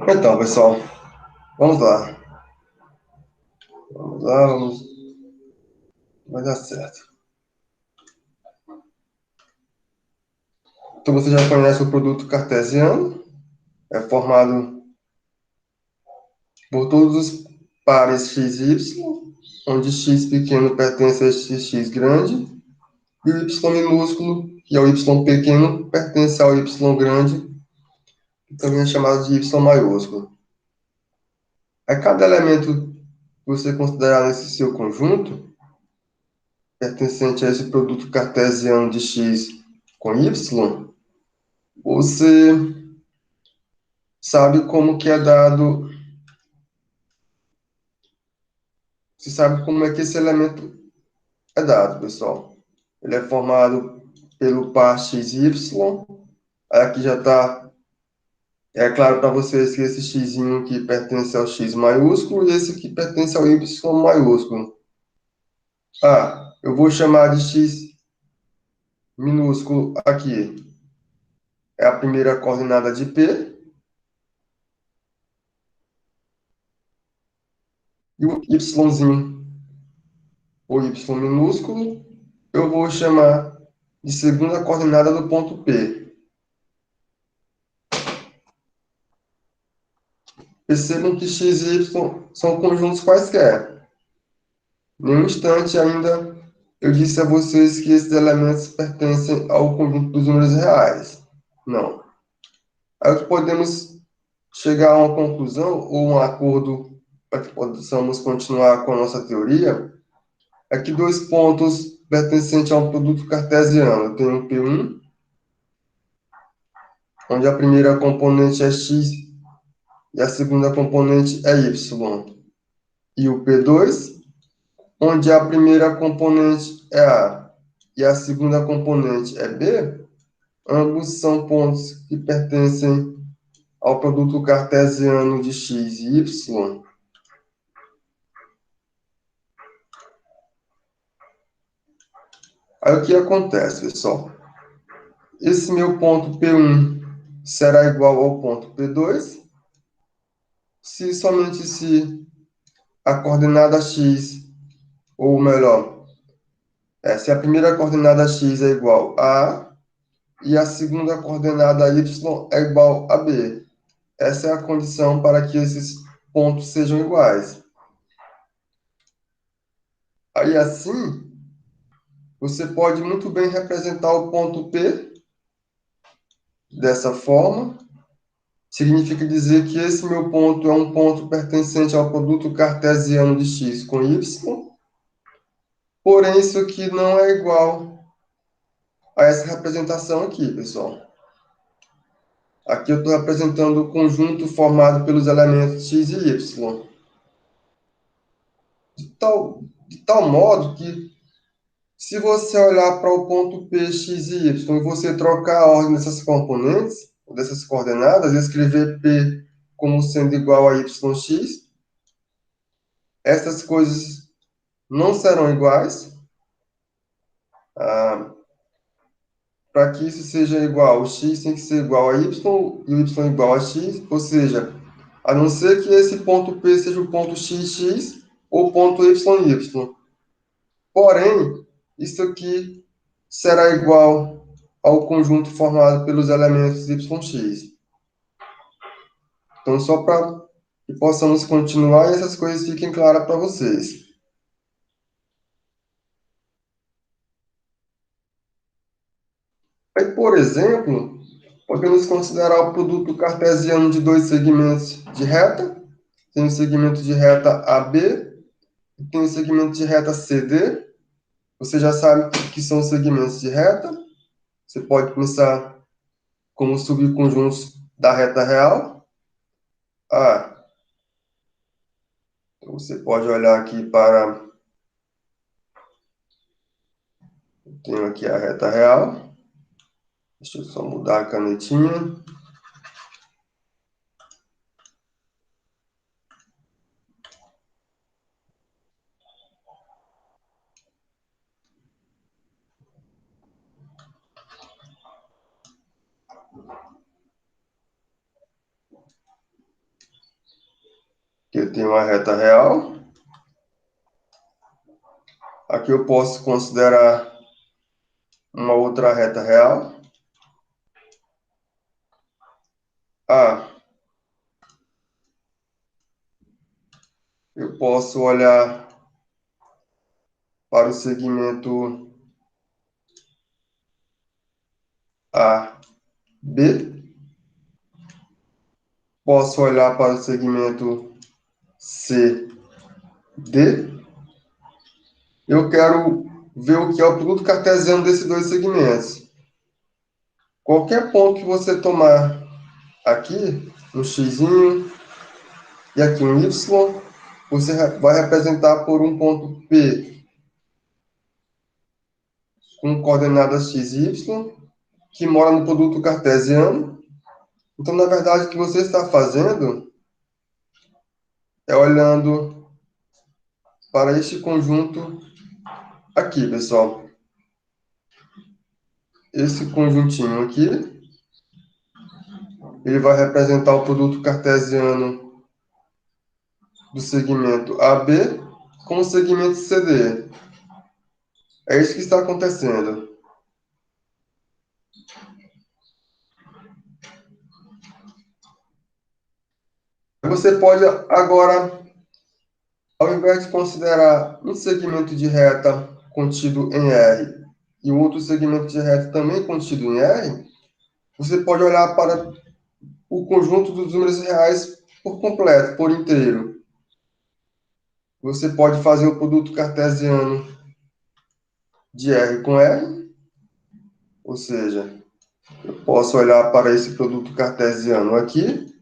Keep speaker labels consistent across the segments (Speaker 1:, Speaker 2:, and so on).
Speaker 1: Então, pessoal, vamos lá. Vamos lá, vamos. Vai dar certo. Então, você já conhece o produto cartesiano. É formado por todos os pares x e y, onde x pequeno pertence a x grande, e o y minúsculo, que é o y pequeno, pertence ao y grande, que também é chamado de y maiúsculo. A cada elemento que você considerar nesse seu conjunto, pertencente a esse produto cartesiano de x com y, você sabe como que é dado, você sabe como é que esse elemento é dado, pessoal. Ele é formado pelo par xy, aqui já está, é claro para vocês que esse x que pertence ao x maiúsculo e esse que pertence ao y maiúsculo. Eu vou chamar de x minúsculo aqui. É a primeira coordenada de P, e o yzinho, ou y minúsculo, eu vou chamar de segunda coordenada do ponto P. Percebam que x e y são conjuntos quaisquer. Em um instante ainda eu disse a vocês que esses elementos pertencem ao conjunto dos números reais. Não. Aí o que podemos chegar a uma conclusão ou um acordo para que possamos continuar com a nossa teoria é que dois pontos pertencentes a um produto cartesiano. Eu tenho um P1, onde a primeira componente é x e a segunda componente é y. E o P2, onde a primeira componente é A e a segunda componente é B, ambos são pontos que pertencem ao produto cartesiano de x e y. Aí o que acontece, pessoal? Esse meu ponto P1 será igual ao ponto P2 se somente se a coordenada x, ou melhor, se a primeira coordenada x é igual a A e a segunda coordenada y é igual a B. Essa é a condição para que esses pontos sejam iguais. Aí assim, você pode muito bem representar o ponto P dessa forma. Significa dizer que esse meu ponto é um ponto pertencente ao produto cartesiano de x com y, porém isso aqui não é igual a essa representação aqui, pessoal. Aqui eu estou representando o conjunto formado pelos elementos x e y. De tal modo que, se você olhar para o ponto P, x e y, e você trocar a ordem dessas componentes, dessas coordenadas, e escrever P como sendo igual a yx, essas coisas não serão iguais. Para que isso seja igual, o x tem que ser igual a y e o y igual a x, ou seja, a não ser que esse ponto P seja o ponto xx ou ponto yy. Porém, isso aqui será igual ao conjunto formado pelos elementos yx. Então, só para que possamos continuar e essas coisas fiquem claras para vocês. Aí, por exemplo, podemos considerar o produto cartesiano de dois segmentos de reta. Tem o segmento de reta AB e tem o segmento de reta CD. Você já sabe o que são os segmentos de reta. Você pode pensar como subconjuntos da reta real. Então você pode olhar aqui para... Eu tenho aqui a reta real. Deixa eu só mudar a canetinha. Aqui eu tenho uma reta real. Aqui eu posso considerar uma outra reta real. Ah, eu posso olhar para o segmento A, B. Posso olhar para o segmento C, D. Eu quero ver o que é o produto cartesiano desses dois segmentos. Qualquer ponto que você tomar aqui, um x e aqui um y, você vai representar por um ponto P com coordenadas x e y, que mora no produto cartesiano. Então, na verdade, o que você está fazendo é olhando para este conjunto aqui, pessoal. Esse conjuntinho aqui, ele vai representar o produto cartesiano do segmento AB com o segmento CD. É isso que está acontecendo. Você pode agora, ao invés de considerar um segmento de reta contido em R e o outro segmento de reta também contido em R, você pode olhar para o conjunto dos números reais por completo, por inteiro. Você pode fazer o produto cartesiano de R com R, ou seja, eu posso olhar para esse produto cartesiano aqui,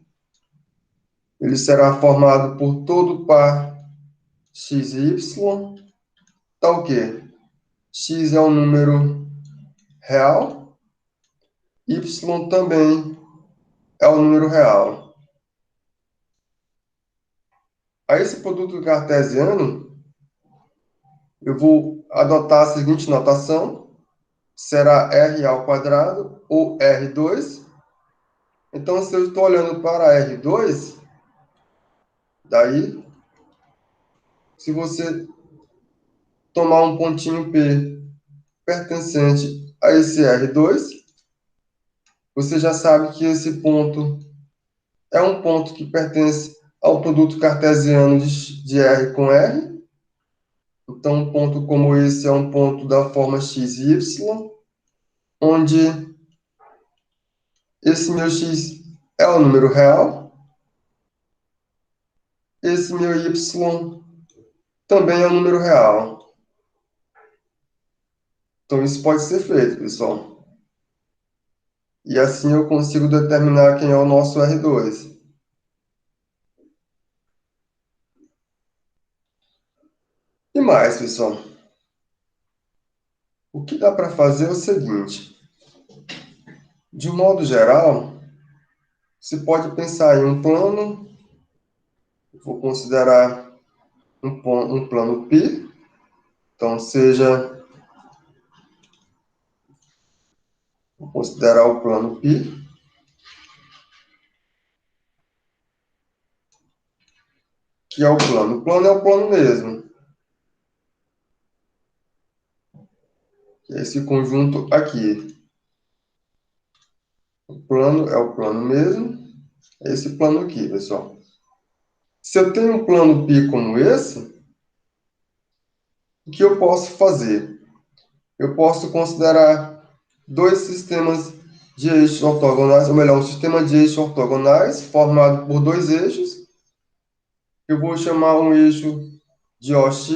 Speaker 1: ele será formado por todo par x e y, tá o quê? X é um número real, y também é um número real. A esse produto cartesiano, eu vou adotar a seguinte notação, será r ao quadrado ou R2. Então, se eu estou olhando para R2, daí, se você tomar um pontinho P pertencente a esse R2, você já sabe que esse ponto é um ponto que pertence ao produto cartesiano de R com R. Então, um ponto como esse é um ponto da forma x e y, onde esse meu x é o número real, esse meu y também é um número real. Então, isso pode ser feito, pessoal. E assim eu consigo determinar quem é o nosso R2. E mais, pessoal, o que dá para fazer é o seguinte. De um modo geral, você pode pensar em um plano, vou considerar um plano π, então vou considerar o plano π, que é o plano. O plano é o plano mesmo, que é esse conjunto aqui. O plano é o plano mesmo, é esse plano aqui, pessoal. Se eu tenho um plano π como esse, o que eu posso fazer? Eu posso considerar dois sistemas de eixos ortogonais, ou melhor, um sistema de eixos ortogonais formado por dois eixos. Eu vou chamar um eixo de OX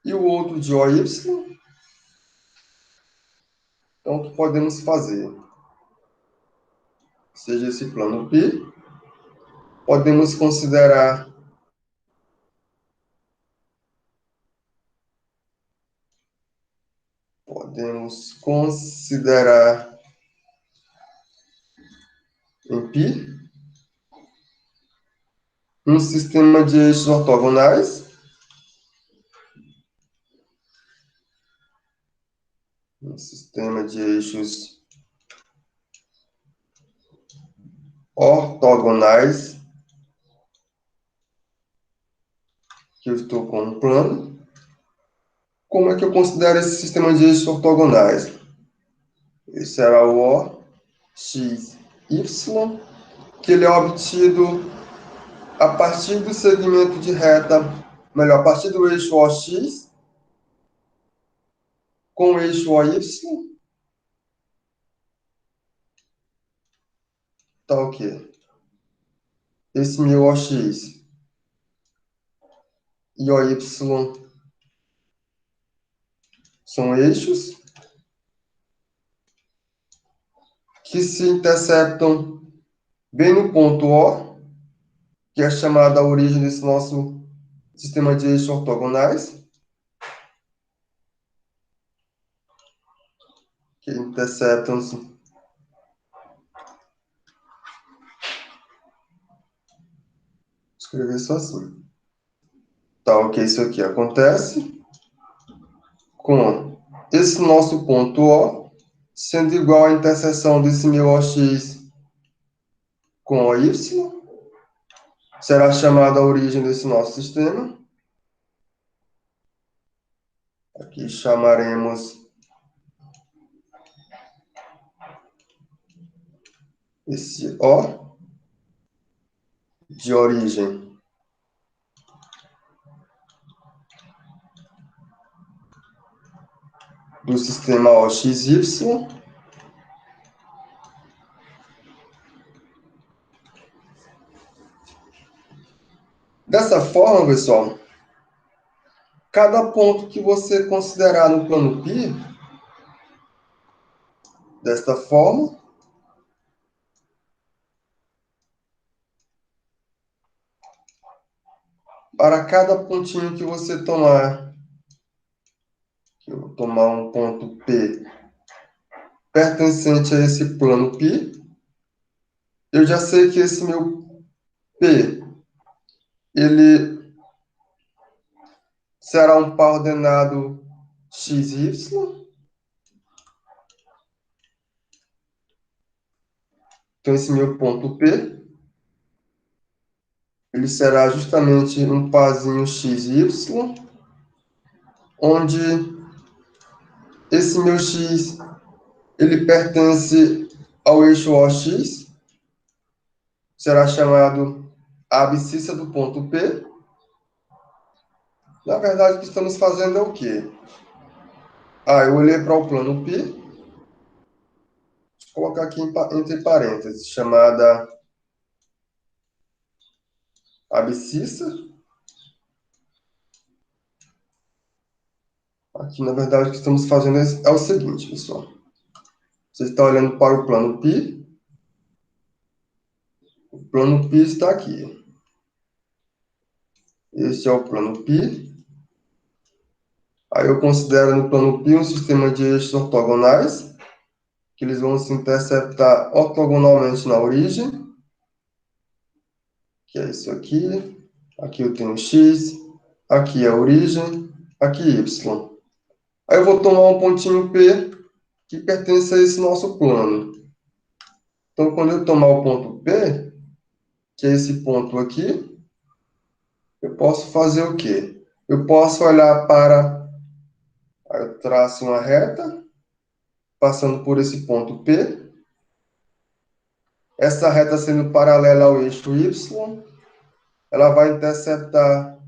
Speaker 1: e o outro de OY. Então, o que podemos fazer? Seja esse plano π, podemos considerar em π um sistema de eixos ortogonais, um sistema de eixos ortogonais estou com um plano. Como é que eu considero esse sistema de eixos ortogonais? Esse será o O, X, Y, que ele é obtido a partir do segmento de reta, melhor, a partir do eixo OX com o eixo OY. Tá ok. Esse meu OX e OY são eixos que se interceptam bem no ponto O, que é chamada a origem desse nosso sistema de eixos ortogonais, que interceptam-se. Escrever só assim. Tá ok, isso aqui acontece com esse nosso ponto O sendo igual à interseção desse meu OX com OY, será chamada a origem desse nosso sistema. Aqui chamaremos esse O de origem do sistema OXY. Dessa forma, pessoal, cada ponto que você considerar no plano π, desta forma, para cada pontinho que você tomar, eu vou tomar um ponto P pertencente a esse plano π, eu já sei que esse meu P, ele será um par ordenado XY. Então, esse meu ponto P, ele será justamente um parzinho XY, onde esse meu X, ele pertence ao eixo OX, será chamado a abscissa do ponto P. Na verdade, o que estamos fazendo é o quê? Eu olhei para o plano π, vou colocar aqui entre parênteses, chamada abscissa. Aqui, na verdade, o que estamos fazendo é o seguinte, pessoal. Você está olhando para o plano π, o plano π está aqui. Este é o plano π. Aí eu considero no plano π um sistema de eixos ortogonais, que eles vão se interceptar ortogonalmente na origem, que é isso aqui. Aqui eu tenho x, aqui é a origem, aqui y. Aí eu vou tomar um pontinho P que pertence a esse nosso plano. Então, quando eu tomar o ponto P, que é esse ponto aqui, eu posso fazer o quê? Eu posso olhar para... Aí eu traço uma reta, passando por esse ponto P. Essa reta sendo paralela ao eixo Y, ela vai interceptar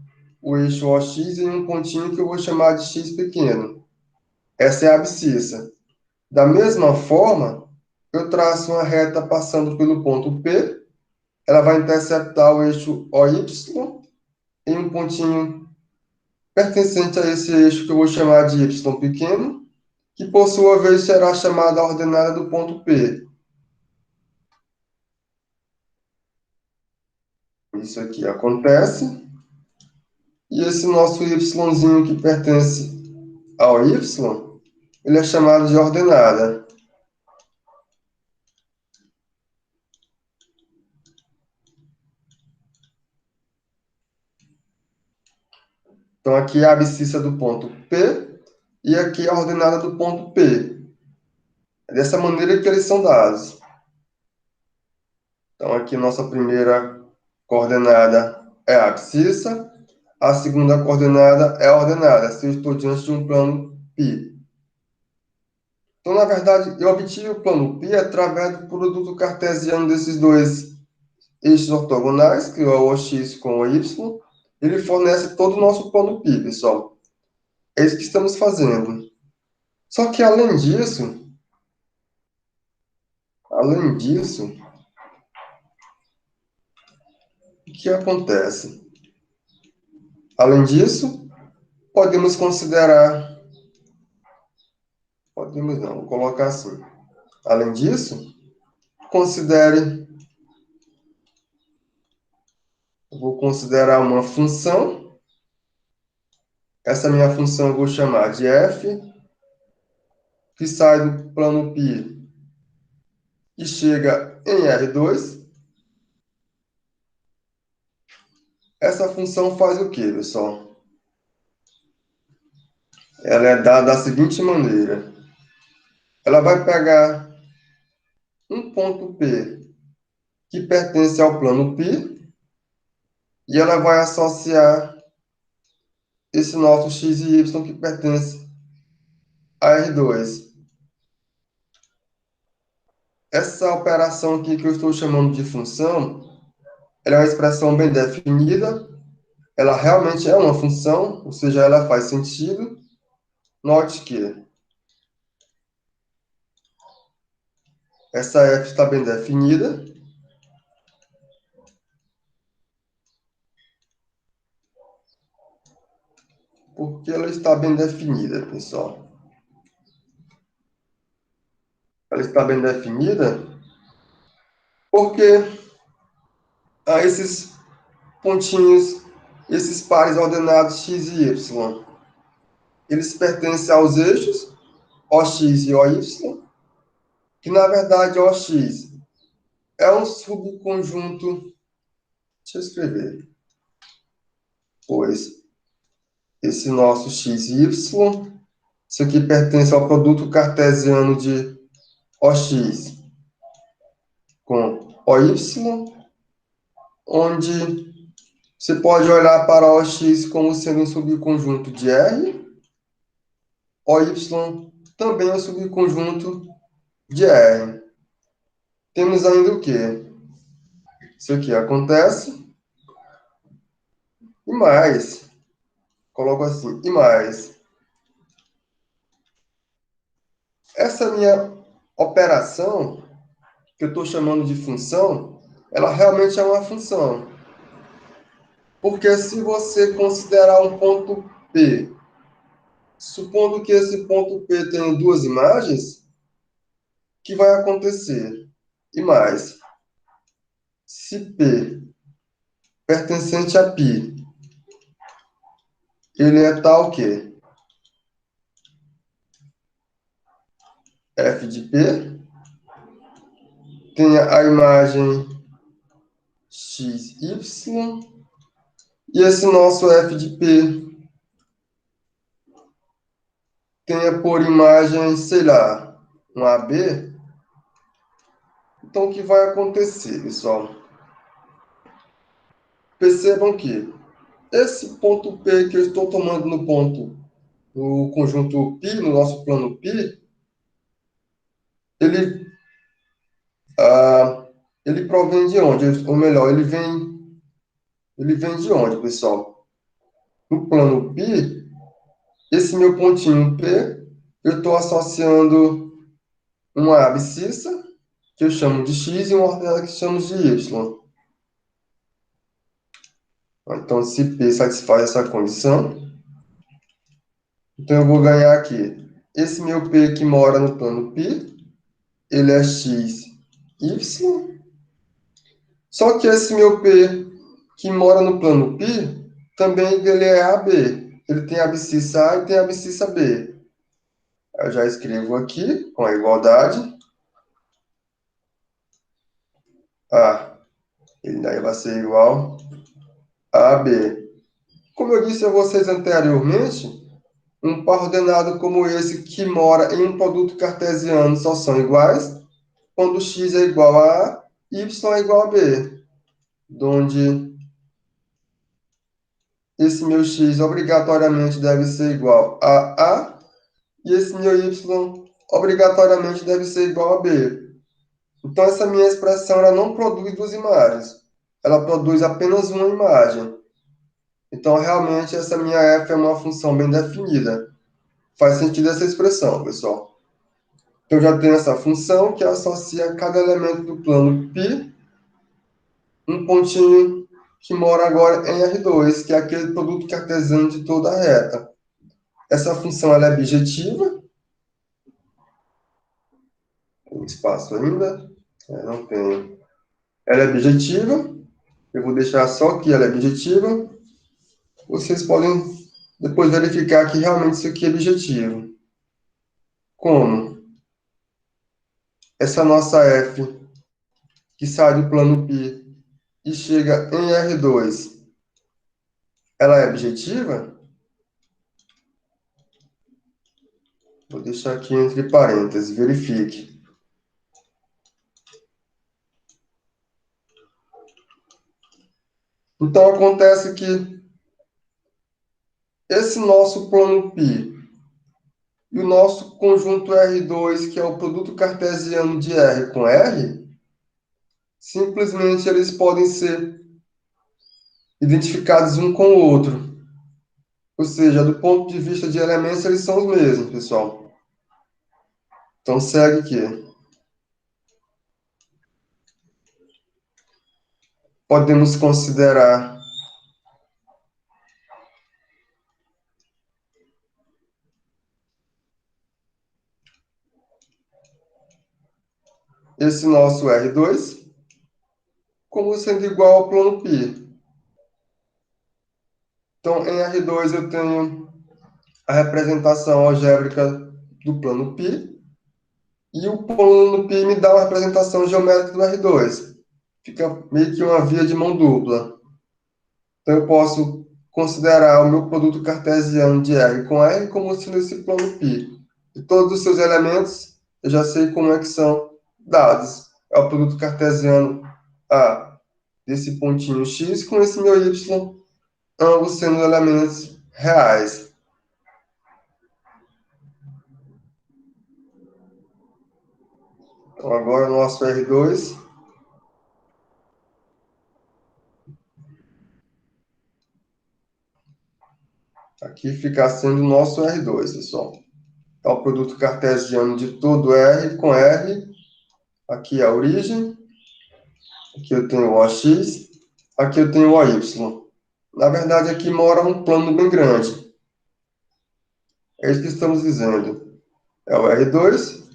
Speaker 1: o eixo OX em um pontinho que eu vou chamar de x pequeno. Essa é a abscissa. Da mesma forma, eu traço uma reta passando pelo ponto P, ela vai interceptar o eixo OY em um pontinho pertencente a esse eixo que eu vou chamar de y pequeno, que por sua vez será chamada a ordenada do ponto P. Isso aqui acontece. E esse nosso yzinho que pertence ao y, ele é chamado de ordenada. Então, aqui é a abscissa do ponto P e aqui é a ordenada do ponto P. É dessa maneira que eles são dados. Então, aqui nossa primeira coordenada é a abscissa, a segunda coordenada é a ordenada, se eu estou diante de um plano π. Então, na verdade, eu obtive o plano π através do produto cartesiano desses dois eixos ortogonais, que é o OX com o Y. Ele fornece todo o nosso plano π, pessoal. É isso que estamos fazendo. Só que, além disso, o que acontece? Além disso, podemos não, vou colocar assim. Além disso, considere, eu vou considerar uma função. Essa minha função eu vou chamar de f, que sai do plano π e chega em R2. Essa função faz o quê, pessoal? Ela é dada da seguinte maneira. Ela vai pegar um ponto P que pertence ao plano π e ela vai associar esse nosso x e y que pertence a R2. Essa operação aqui que eu estou chamando de função, ela é uma expressão bem definida, ela realmente é uma função, ou seja, ela faz sentido. Note que essa f está bem definida, porque ela está bem definida, pessoal. Ela está bem definida porque esses pontinhos, esses pares ordenados x e y, eles pertencem aos eixos OX e OY, que na verdade OX é um subconjunto. Deixa eu escrever. Pois esse nosso x e y, isso aqui pertence ao produto cartesiano de OX com OY, onde você pode olhar para OX como sendo um subconjunto de R, OY também é um subconjunto de R. Temos ainda o quê? Isso aqui acontece, e mais, coloco assim, e mais. Essa minha operação, que eu estou chamando de função, ela realmente é uma função. Porque se você considerar um ponto P, supondo que esse ponto P tenha duas imagens, o que vai acontecer? E mais, se P pertencente a π, ele é tal que f de P tenha a imagem x, y, e esse nosso f de P tenha por imagem, sei lá, um AB. Então, o que vai acontecer, pessoal? Percebam que esse ponto P que eu estou tomando no conjunto π, no nosso plano π, ele, ele provém de onde? Ou melhor, ele vem de onde, pessoal? No plano π, esse meu pontinho P, eu estou associando uma abscissa, que eu chamo de x, e uma ordenada que chamamos de y. Então, se P satisfaz essa condição, então eu vou ganhar aqui. Esse meu P que mora no plano π, ele é x, y. Só que esse meu P que mora no plano π, também ele é AB. Ele tem abscissa A e tem abscissa B. Eu já escrevo aqui, com a igualdade. A, ele daí vai ser igual a AB. Como eu disse a vocês anteriormente, um par ordenado como esse que mora em um produto cartesiano só são iguais quando x é igual a A, y é igual a B, onde esse meu x obrigatoriamente deve ser igual a A, e esse meu y obrigatoriamente deve ser igual a B. Então, essa minha expressão ela não produz duas imagens, ela produz apenas uma imagem. Então, realmente, essa minha f é uma função bem definida. Faz sentido essa expressão, pessoal. Então, eu já tenho essa função que associa cada elemento do plano π, um pontinho que mora agora em R2, que é aquele produto cartesiano de toda a reta. Essa função ela é bijetiva. Tem espaço ainda? Não tem. Ela é bijetiva. Eu vou deixar só que ela é bijetiva. Vocês podem depois verificar que realmente isso aqui é bijetivo. Como? Essa nossa f, que sai do plano π e chega em R2, ela é bijetiva? Vou deixar aqui entre parênteses, verifique. Então, acontece que esse nosso plano π e o nosso conjunto R2, que é o produto cartesiano de R com R, simplesmente eles podem ser identificados um com o outro. Ou seja, do ponto de vista de elementos, eles são os mesmos, pessoal. Então, segue aqui. Podemos considerar esse nosso R2 como sendo igual ao plano π. Então, em R2 eu tenho a representação algébrica do plano π, e o plano π me dá uma representação geométrica do R2. Fica meio que uma via de mão dupla. Então, eu posso considerar o meu produto cartesiano de R com R como sendo esse plano π. E todos os seus elementos, eu já sei como é que são dados. É o produto cartesiano A desse pontinho X com esse meu Y, ambos sendo elementos reais. Então, agora o nosso R2 aqui fica sendo o nosso R2, pessoal. É o produto cartesiano de todo R com R. Aqui é a origem. Aqui eu tenho o OX. Aqui eu tenho o OY. Na verdade, aqui mora um plano bem grande. É isso que estamos dizendo. É o R2,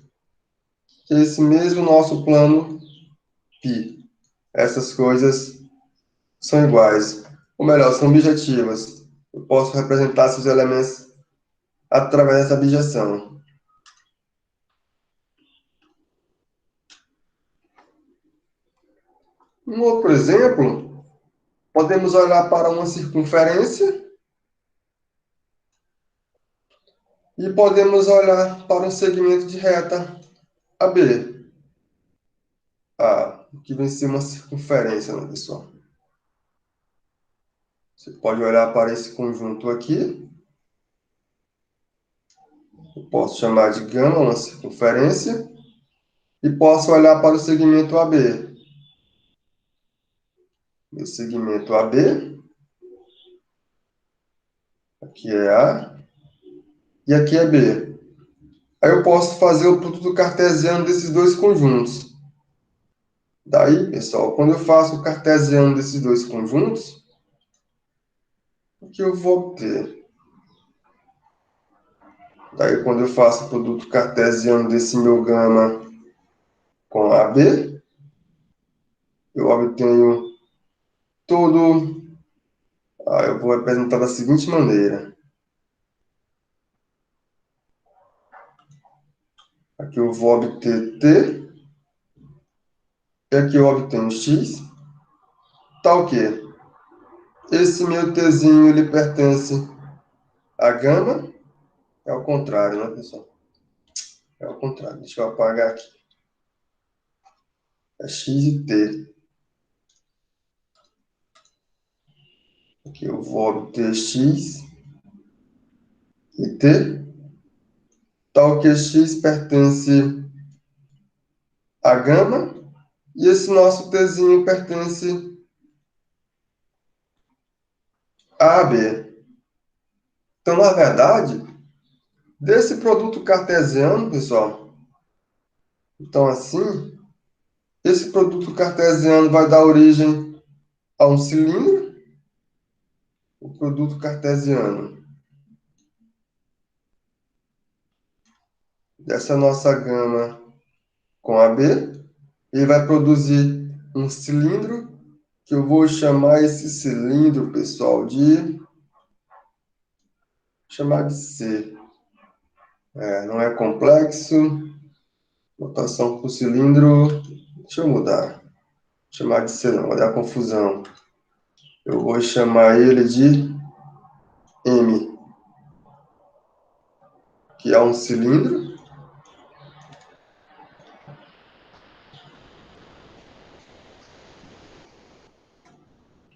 Speaker 1: que é esse mesmo nosso plano π. Essas coisas são iguais. Ou melhor, são objetivas. Eu posso representar seus elementos através dessa objeção. Um outro exemplo, podemos olhar para uma circunferência e podemos olhar para um segmento de reta AB. Que vem ser uma circunferência, né, pessoal? Você pode olhar para esse conjunto aqui. Eu posso chamar de gama, uma circunferência. E posso olhar para o segmento AB. Meu segmento AB. Aqui é A. E aqui é B. Aí eu posso fazer o produto cartesiano desses dois conjuntos. Daí, pessoal, quando eu faço o cartesiano desses dois conjuntos, o que eu vou obter? Daí, quando eu faço o produto cartesiano desse meu gama com AB, eu obtenho todo. Eu vou representar da seguinte maneira. Aqui eu vou obter T, e aqui eu obtenho X, tal que esse meu Tzinho ele pertence à gama. É ao contrário, né, pessoal? É ao contrário. Deixa eu apagar aqui. É X e T. Aqui eu vou obter x e t, tal que x pertence a gama, e esse nosso tzinho pertence a AB. Então, na verdade, desse produto cartesiano, pessoal, então assim, esse produto cartesiano vai dar origem a um cilindro, o produto cartesiano dessa nossa gama com AB, ele vai produzir um cilindro, que eu vou chamar esse cilindro, pessoal, chamar de C. Não é complexo. Notação para o cilindro. Deixa eu mudar. Chamar de C não, vai dar confusão. Eu vou chamar ele de M, que é um cilindro.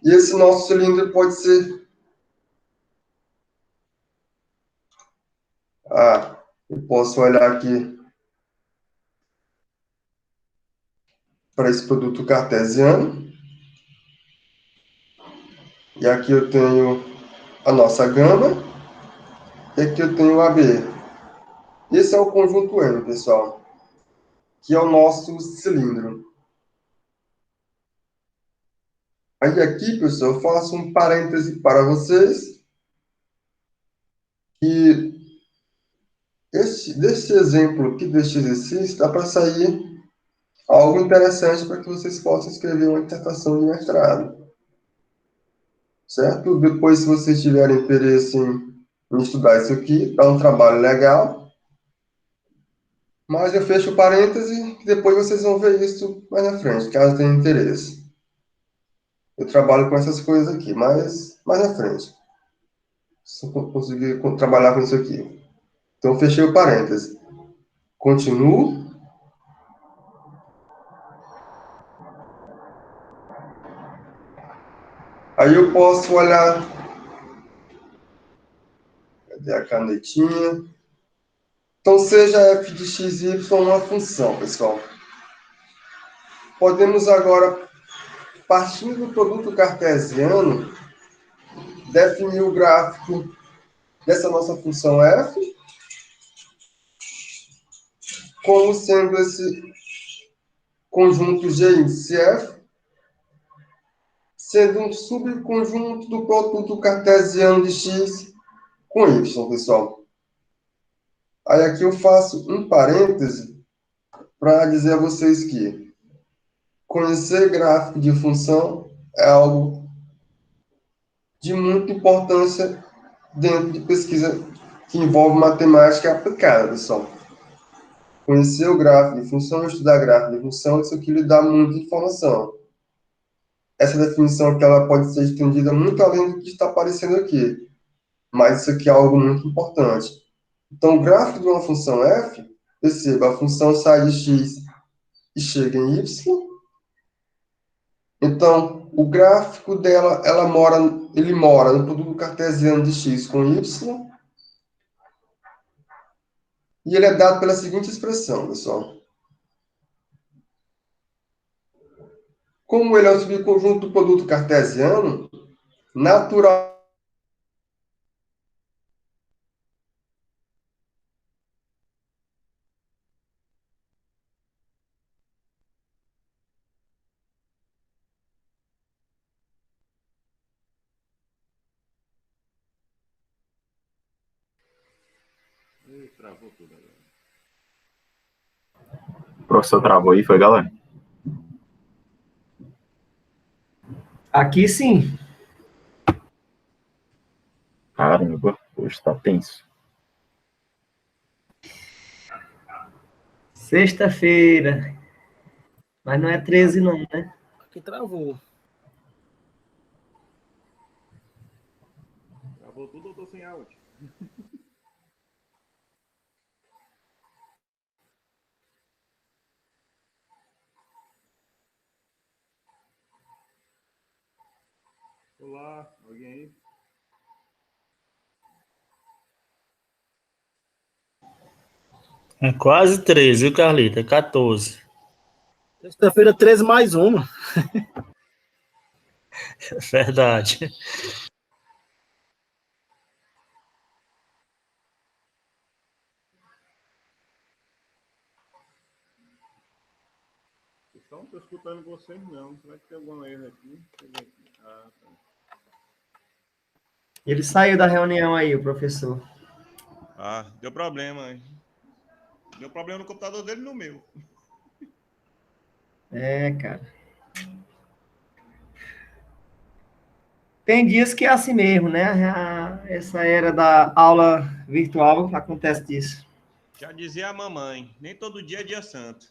Speaker 1: E esse nosso cilindro pode ser... eu posso olhar aqui para esse produto cartesiano. E aqui eu tenho a nossa gama. E aqui eu tenho o AB. Esse é o conjunto M, pessoal, que é o nosso cilindro. Aí aqui, pessoal, eu faço um parêntese para vocês, que desse exemplo aqui, deste exercício, dá para sair algo interessante para que vocês possam escrever uma dissertação de mestrado. Certo? Depois, se vocês tiverem interesse em estudar isso aqui, dá um trabalho legal. Mas eu fecho o parêntese, que depois vocês vão ver isso mais na frente, caso tenham interesse. Eu trabalho com essas coisas aqui, mas mais na frente. Se eu conseguir trabalhar com isso aqui. Então, fechei o parêntese. Continuo. Aí eu posso olhar. Cadê a canetinha? Então, seja f de x e y uma função, pessoal. Podemos agora, partindo do produto cartesiano, definir o gráfico dessa nossa função f como sendo esse conjunto G índice f, sendo um subconjunto do produto cartesiano de x com y, pessoal. Aí aqui eu faço um parêntese para dizer a vocês que conhecer gráfico de função é algo de muita importância dentro de pesquisa que envolve matemática aplicada, pessoal. Conhecer o gráfico de função, estudar gráfico de função, isso aqui lhe dá muita informação. Essa definição aqui ela pode ser estendida muito além do que está aparecendo aqui, mas isso aqui é algo muito importante. Então, o gráfico de uma função f, perceba, a função sai de x e chega em y. Então, o gráfico dela, ele mora no produto cartesiano de x com y, e ele é dado pela seguinte expressão, pessoal. Como ele é o subconjunto do produto cartesiano, natural.
Speaker 2: Travou tudo agora.
Speaker 3: O professor travou aí, foi, galera?
Speaker 4: Aqui sim.
Speaker 3: Caramba, hoje tá tenso.
Speaker 4: Sexta-feira. Mas não é 13 não, né?
Speaker 2: Aqui travou. Travou tudo ou tô sem áudio? Olá, alguém aí?
Speaker 5: É quase 13, viu, Carlita? 14.
Speaker 2: Sexta-feira, 13 mais uma.
Speaker 5: É verdade.
Speaker 2: Só não estou escutando vocês, não. Será que tem alguma erro aqui? Deixa eu ver aqui. Ah, tá.
Speaker 4: Ele saiu da reunião aí, o professor.
Speaker 2: Ah, deu problema, hein? Deu problema no computador dele e no meu.
Speaker 4: É, cara. Tem dias que é assim mesmo, né? Essa era da aula virtual acontece disso.
Speaker 2: Já dizia a mamãe, nem todo dia é dia santo.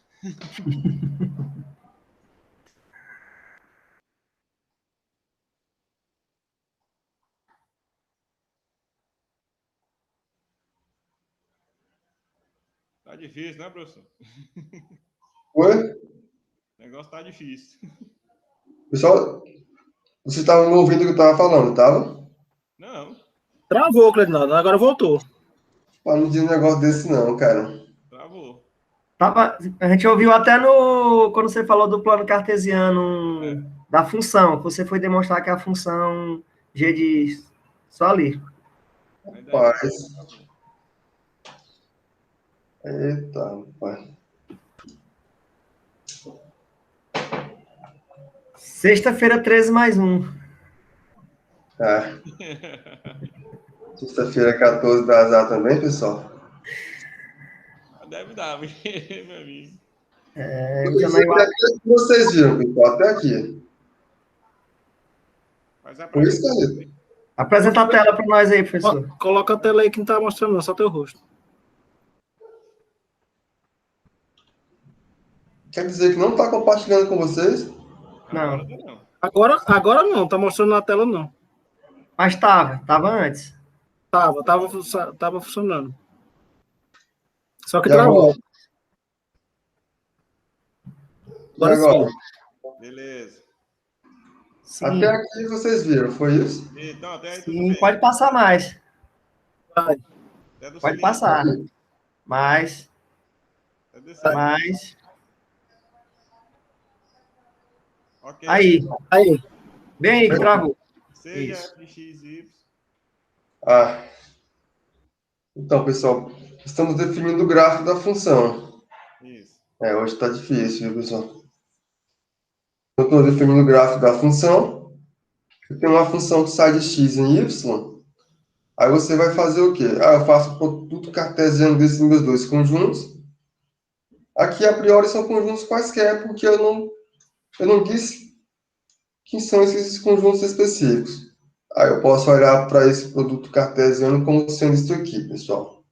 Speaker 2: Tá difícil, né, professor?
Speaker 1: Oi?
Speaker 2: O negócio tá difícil.
Speaker 1: Pessoal, você estava me ouvindo o que eu estava falando, tava?
Speaker 2: Não,
Speaker 6: Travou, Cleidinaldo. Agora voltou.
Speaker 1: Para não dizer um negócio desse não, cara.
Speaker 2: travou.
Speaker 4: A gente ouviu até no quando você falou do plano cartesiano
Speaker 2: É.
Speaker 4: da função, que você foi demonstrar que a função g de só ali.
Speaker 2: Ainda
Speaker 1: Rapaz.
Speaker 2: travou.
Speaker 1: Eita, rapaz.
Speaker 4: Sexta-feira, 13 mais um.
Speaker 1: Ah, sexta-feira, 14, dá azar também, pessoal?
Speaker 2: Deve dar, meu amigo.
Speaker 4: O Janaína,
Speaker 1: Até aqui vocês viram, pessoal, até aqui.
Speaker 2: Mas é
Speaker 1: Por
Speaker 2: pra
Speaker 1: isso que é.
Speaker 4: apresenta a tela para nós aí, professor.
Speaker 6: Coloca a tela aí que não tá mostrando, não, só teu rosto.
Speaker 1: Quer dizer que não está compartilhando com vocês?
Speaker 2: Agora
Speaker 4: Não,
Speaker 2: não.
Speaker 6: Agora não, tá mostrando na tela, não.
Speaker 4: mas estava antes.
Speaker 6: Tava funcionando. Só que
Speaker 1: E agora?
Speaker 6: travou.
Speaker 1: E
Speaker 6: Agora
Speaker 1: agora?
Speaker 6: sim.
Speaker 2: Beleza.
Speaker 4: Sim,
Speaker 1: Até aqui vocês viram, foi isso?
Speaker 2: Então, até aí tudo
Speaker 4: sim,
Speaker 2: bem.
Speaker 4: pode passar mais.
Speaker 6: Vai.
Speaker 2: Até do
Speaker 4: Pode
Speaker 2: cilindro.
Speaker 4: passar. Mais,
Speaker 2: Até do cilindro.
Speaker 4: mais.
Speaker 2: Ok.
Speaker 4: Aí,
Speaker 6: Aí.
Speaker 4: bem aí que travou.
Speaker 2: Seja
Speaker 4: Isso.
Speaker 2: f de x, y.
Speaker 1: Ah, então, pessoal, estamos definindo o gráfico da função.
Speaker 2: Isso.
Speaker 1: Hoje está difícil, viu, pessoal? Eu estou definindo o gráfico da função. Eu tenho uma função que sai de x em y. Aí você vai fazer o quê? Eu faço o produto cartesiano desses meus dois conjuntos. Aqui, a priori, são conjuntos quaisquer, porque eu não disse quem são esses conjuntos específicos. Aí eu posso olhar para esse produto cartesiano como sendo isso aqui, pessoal.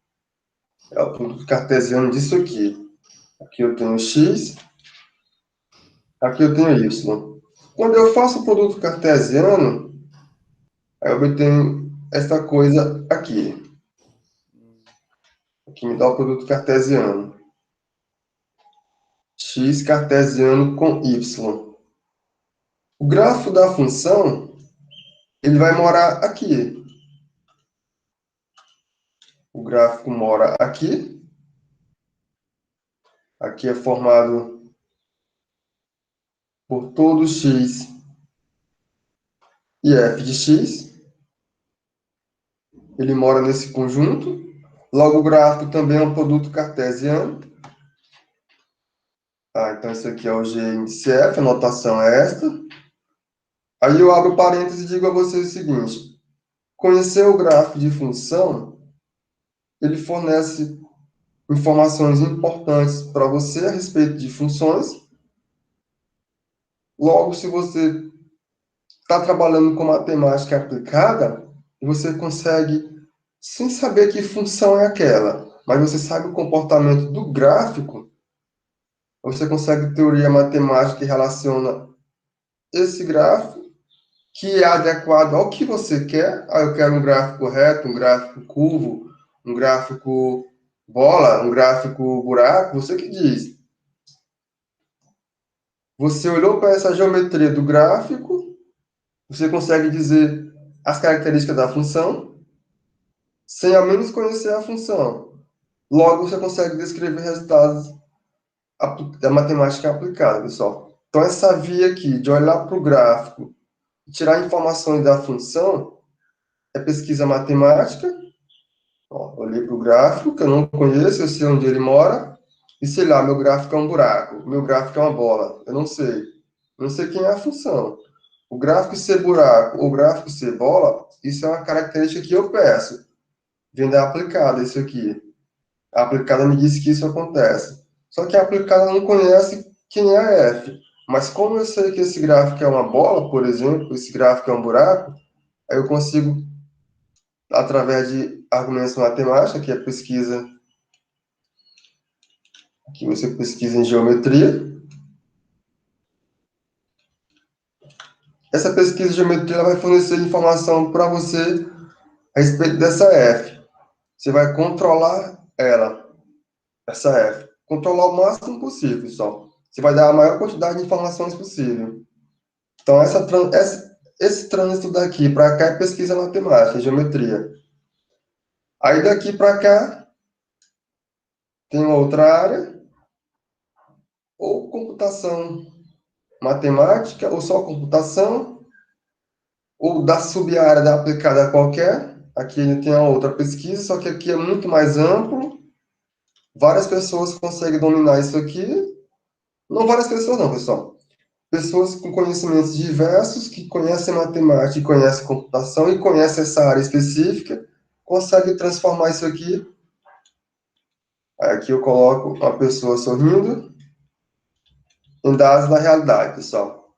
Speaker 1: É o produto cartesiano disso aqui. Aqui eu tenho x, aqui eu tenho y. Quando eu faço o produto cartesiano, aí eu obtenho esta coisa aqui. Aqui me dá o produto cartesiano. X cartesiano com y. O grafo da função, ele vai morar aqui. O gráfico mora aqui. Aqui é formado por todo x e f de x. Ele mora nesse conjunto. Logo, o gráfico também é um produto cartesiano. Então isso aqui é o g índice f, a notação é esta. Aí eu abro parênteses e digo a vocês o seguinte. Conhecer o gráfico de função, ele fornece informações importantes para você a respeito de funções. Logo, se você está trabalhando com matemática aplicada, você consegue, sem saber que função é aquela, mas você sabe o comportamento do gráfico, você consegue teoria matemática que relaciona esse gráfico, que é adequado ao que você quer. Eu quero um gráfico reto, um gráfico curvo, um gráfico bola, um gráfico buraco, você que diz. Você olhou para essa geometria do gráfico, você consegue dizer as características da função sem ao menos conhecer a função. Logo, você consegue descrever resultados da matemática aplicada, pessoal. Então, essa via aqui de olhar para o gráfico e tirar informações da função é pesquisa matemática. Ó, olhei para o gráfico, que eu não conheço, eu sei onde ele mora, e sei lá, meu gráfico é um buraco, meu gráfico é uma bola, eu não sei. Eu não sei quem é a função. O gráfico ser buraco ou o gráfico ser bola, isso é uma característica que eu peço. Vem da aplicada, isso aqui. A aplicada me disse que isso acontece. Só que a aplicada não conhece quem é a F. Mas como eu sei que esse gráfico é uma bola, por exemplo, esse gráfico é um buraco, aí eu consigo, através de argumentos matemáticos, que é pesquisa, que você pesquisa em geometria. Essa pesquisa de geometria ela vai fornecer informação para você a respeito dessa F. Você vai controlar ela, essa F. Controlar o máximo possível, pessoal. Você vai dar a maior quantidade de informações possível. Então, esse trânsito daqui para cá é pesquisa matemática, geometria. Aí daqui para cá tem outra área, ou computação matemática, ou só computação, ou da sub-área da aplicada qualquer. Aqui ele tem a outra pesquisa, só que aqui é muito mais amplo. Várias pessoas conseguem dominar isso aqui. Não várias pessoas não, pessoal. Pessoas com conhecimentos diversos, que conhecem matemática, e conhecem computação, e conhecem essa área específica, conseguem transformar isso aqui. Aí aqui eu coloco uma pessoa sorrindo em dados da realidade, pessoal.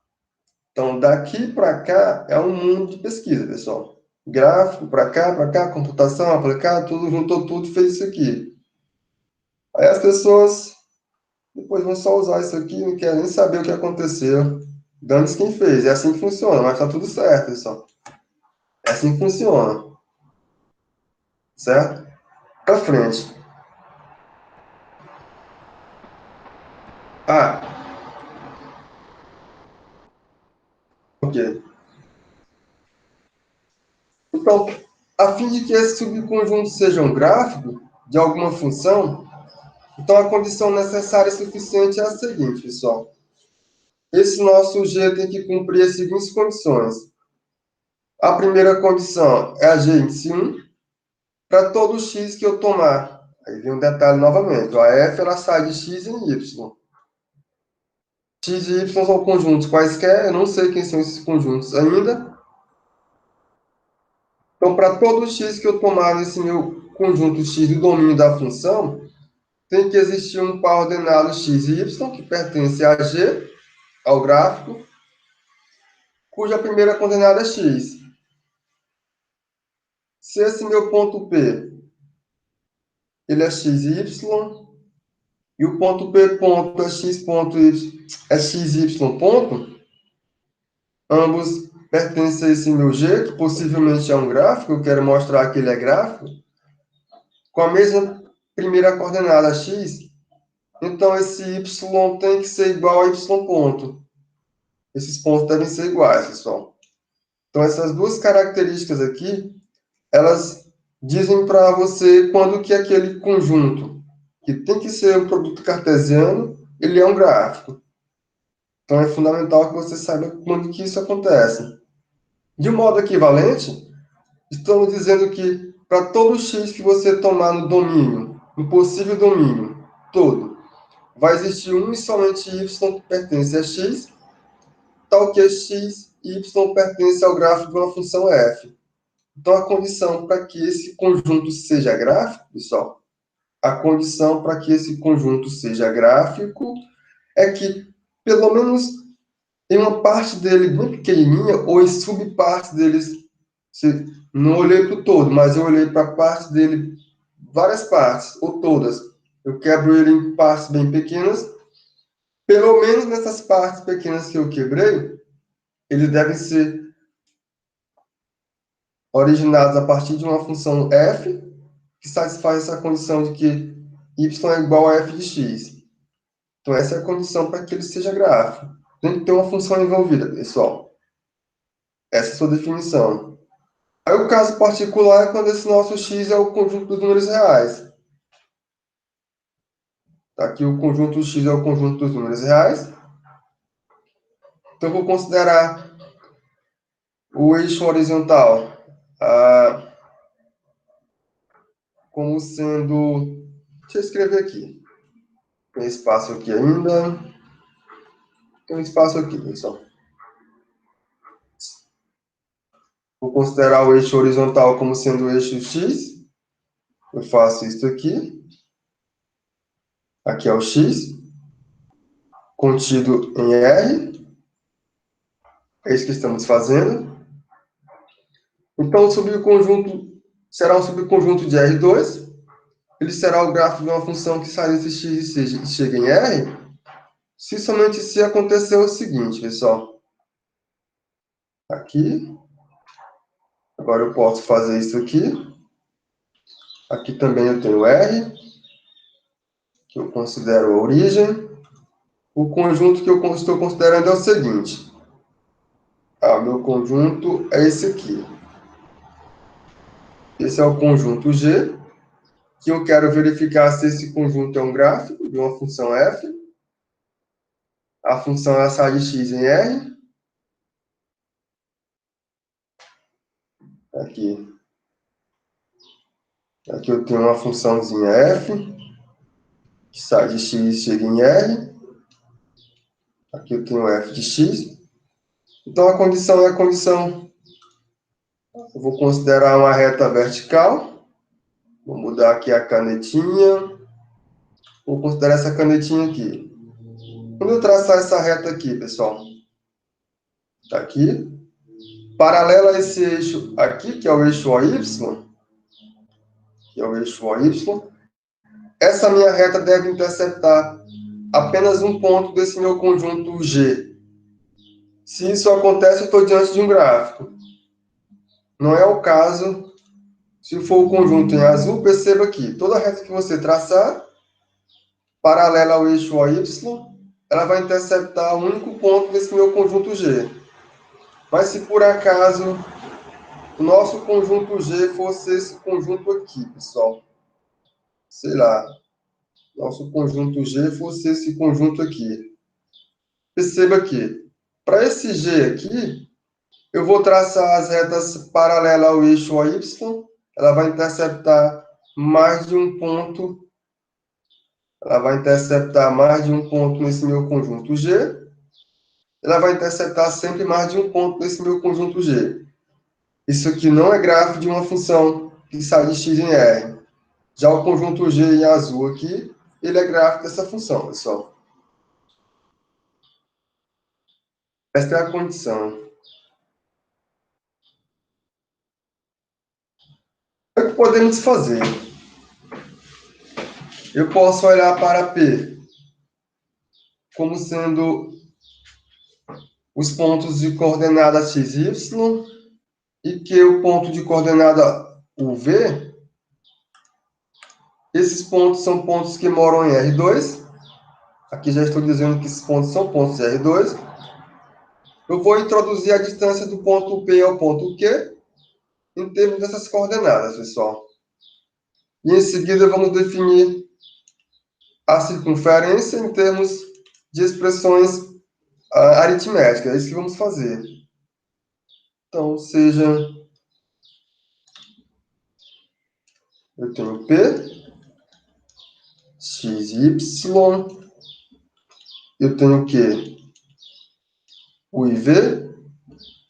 Speaker 1: Então, daqui para cá é um mundo de pesquisa, pessoal. Gráfico, para cá, computação, aplicada, tudo, juntou tudo e fez isso aqui. Aí as pessoas depois vão só usar isso aqui, não querem nem saber o que aconteceu. Dane-se quem fez. É assim que funciona, mas tá tudo certo, pessoal. É assim que funciona. Certo? Para frente. Ah, ok. Então, a fim de que esse subconjunto seja um gráfico de alguma função, então a condição necessária e suficiente é a seguinte, pessoal. Esse nosso G tem que cumprir as seguintes condições. A primeira condição é a G índice 1, para todo x que eu tomar. Aí vem um detalhe novamente. A F ela sai de x em y. X e y são conjuntos quaisquer, eu não sei quem são esses conjuntos ainda. Então, para todo x que eu tomar nesse meu conjunto x do domínio da função, tem que existir um par ordenado x e y, que pertence a G, ao gráfico, cuja primeira coordenada é x. Se esse meu ponto P ele é x e y, e o ponto P ponto é x ponto y, é x y ponto, ambos pertencem a esse meu G, que possivelmente é um gráfico, eu quero mostrar que ele é gráfico, com a mesma primeira coordenada x, então esse y tem que ser igual a y ponto. Esses pontos devem ser iguais, pessoal. Então, essas duas características aqui, elas dizem para você quando que aquele conjunto, que tem que ser um produto cartesiano, ele é um gráfico. Então, é fundamental que você saiba quando que isso acontece. De um modo equivalente, estamos dizendo que para todo x que você tomar no domínio, no possível domínio todo, vai existir um e somente y que pertence a x, tal que x e y pertence ao gráfico de uma função f. Então, a condição para que esse conjunto seja gráfico, pessoal, a condição para que esse conjunto seja gráfico é que, pelo menos em uma parte dele bem pequenininha, ou em subpartes deles, não olhei para o todo, mas eu olhei para a parte dele, várias partes, ou todas. Eu quebro ele em partes bem pequenas. Pelo menos nessas partes pequenas que eu quebrei, eles devem ser originados a partir de uma função f, que satisfaz essa condição de que y é igual a f de x. Então, essa é a condição para que ele seja gráfico. Tem que ter uma função envolvida, pessoal. Essa é a sua definição. Aí o caso particular é quando esse nosso x é o conjunto dos números reais. Tá aqui o conjunto x é o conjunto dos números reais. Então, eu vou considerar o eixo horizontal como sendo... Deixa eu escrever aqui. Tem espaço aqui ainda. Tem um espaço aqui, pessoal. Vou considerar o eixo horizontal como sendo o eixo x. Eu faço isso aqui. Aqui é o x, contido em R. É isso que estamos fazendo. Então, o subconjunto será um subconjunto de R2. Ele será o gráfico de uma função que sai desse x e chega em R, se somente se acontecer o seguinte, pessoal. Aqui. Agora eu posso fazer isso aqui. Aqui também eu tenho R, que eu considero a origem. O conjunto que eu estou considerando é o seguinte. Meu conjunto é esse aqui. Esse é o conjunto G, que eu quero verificar se esse conjunto é um gráfico de uma função f. A função é a sai de x em R. Aqui eu tenho uma funçãozinha f, que sai de x e chega em R. Aqui eu tenho f de x. Então, a condição é a condição. Eu vou considerar uma reta vertical. Vou mudar aqui a canetinha. Vou considerar essa canetinha aqui. Quando eu traçar essa reta aqui, pessoal, está aqui, paralela a esse eixo aqui, que é o eixo OY, essa minha reta deve interceptar apenas um ponto desse meu conjunto G. Se isso acontece, eu estou diante de um gráfico. Não é o caso se for o conjunto em azul. Perceba aqui, toda reta que você traçar, paralela ao eixo OY, ela vai interceptar o único ponto desse meu conjunto G. Mas se por acaso o nosso conjunto G fosse esse conjunto aqui, pessoal. Sei lá. Nosso conjunto G fosse esse conjunto aqui. Perceba que, para esse G aqui, eu vou traçar as retas paralelas ao eixo OY. Ela vai interceptar mais de um ponto. Ela vai interceptar mais de um ponto nesse meu conjunto G. Ela vai interceptar sempre mais de um ponto nesse meu conjunto G. Isso aqui não é gráfico de uma função que sai de x em R. Já o conjunto G em azul aqui, ele é gráfico dessa função, pessoal. Esta é a condição. O que podemos fazer? Eu posso olhar para P como sendo os pontos de coordenada x, y, e que o ponto de coordenada UV, esses pontos são pontos que moram em R2. Aqui já estou dizendo que esses pontos são pontos de R2. Eu vou introduzir a distância do ponto P ao ponto Q em termos dessas coordenadas, pessoal. E em seguida vamos definir a circunferência em termos de expressões aritméticas. É isso que vamos fazer. Então, seja... Eu tenho P, x, y. Eu tenho o quê? U e V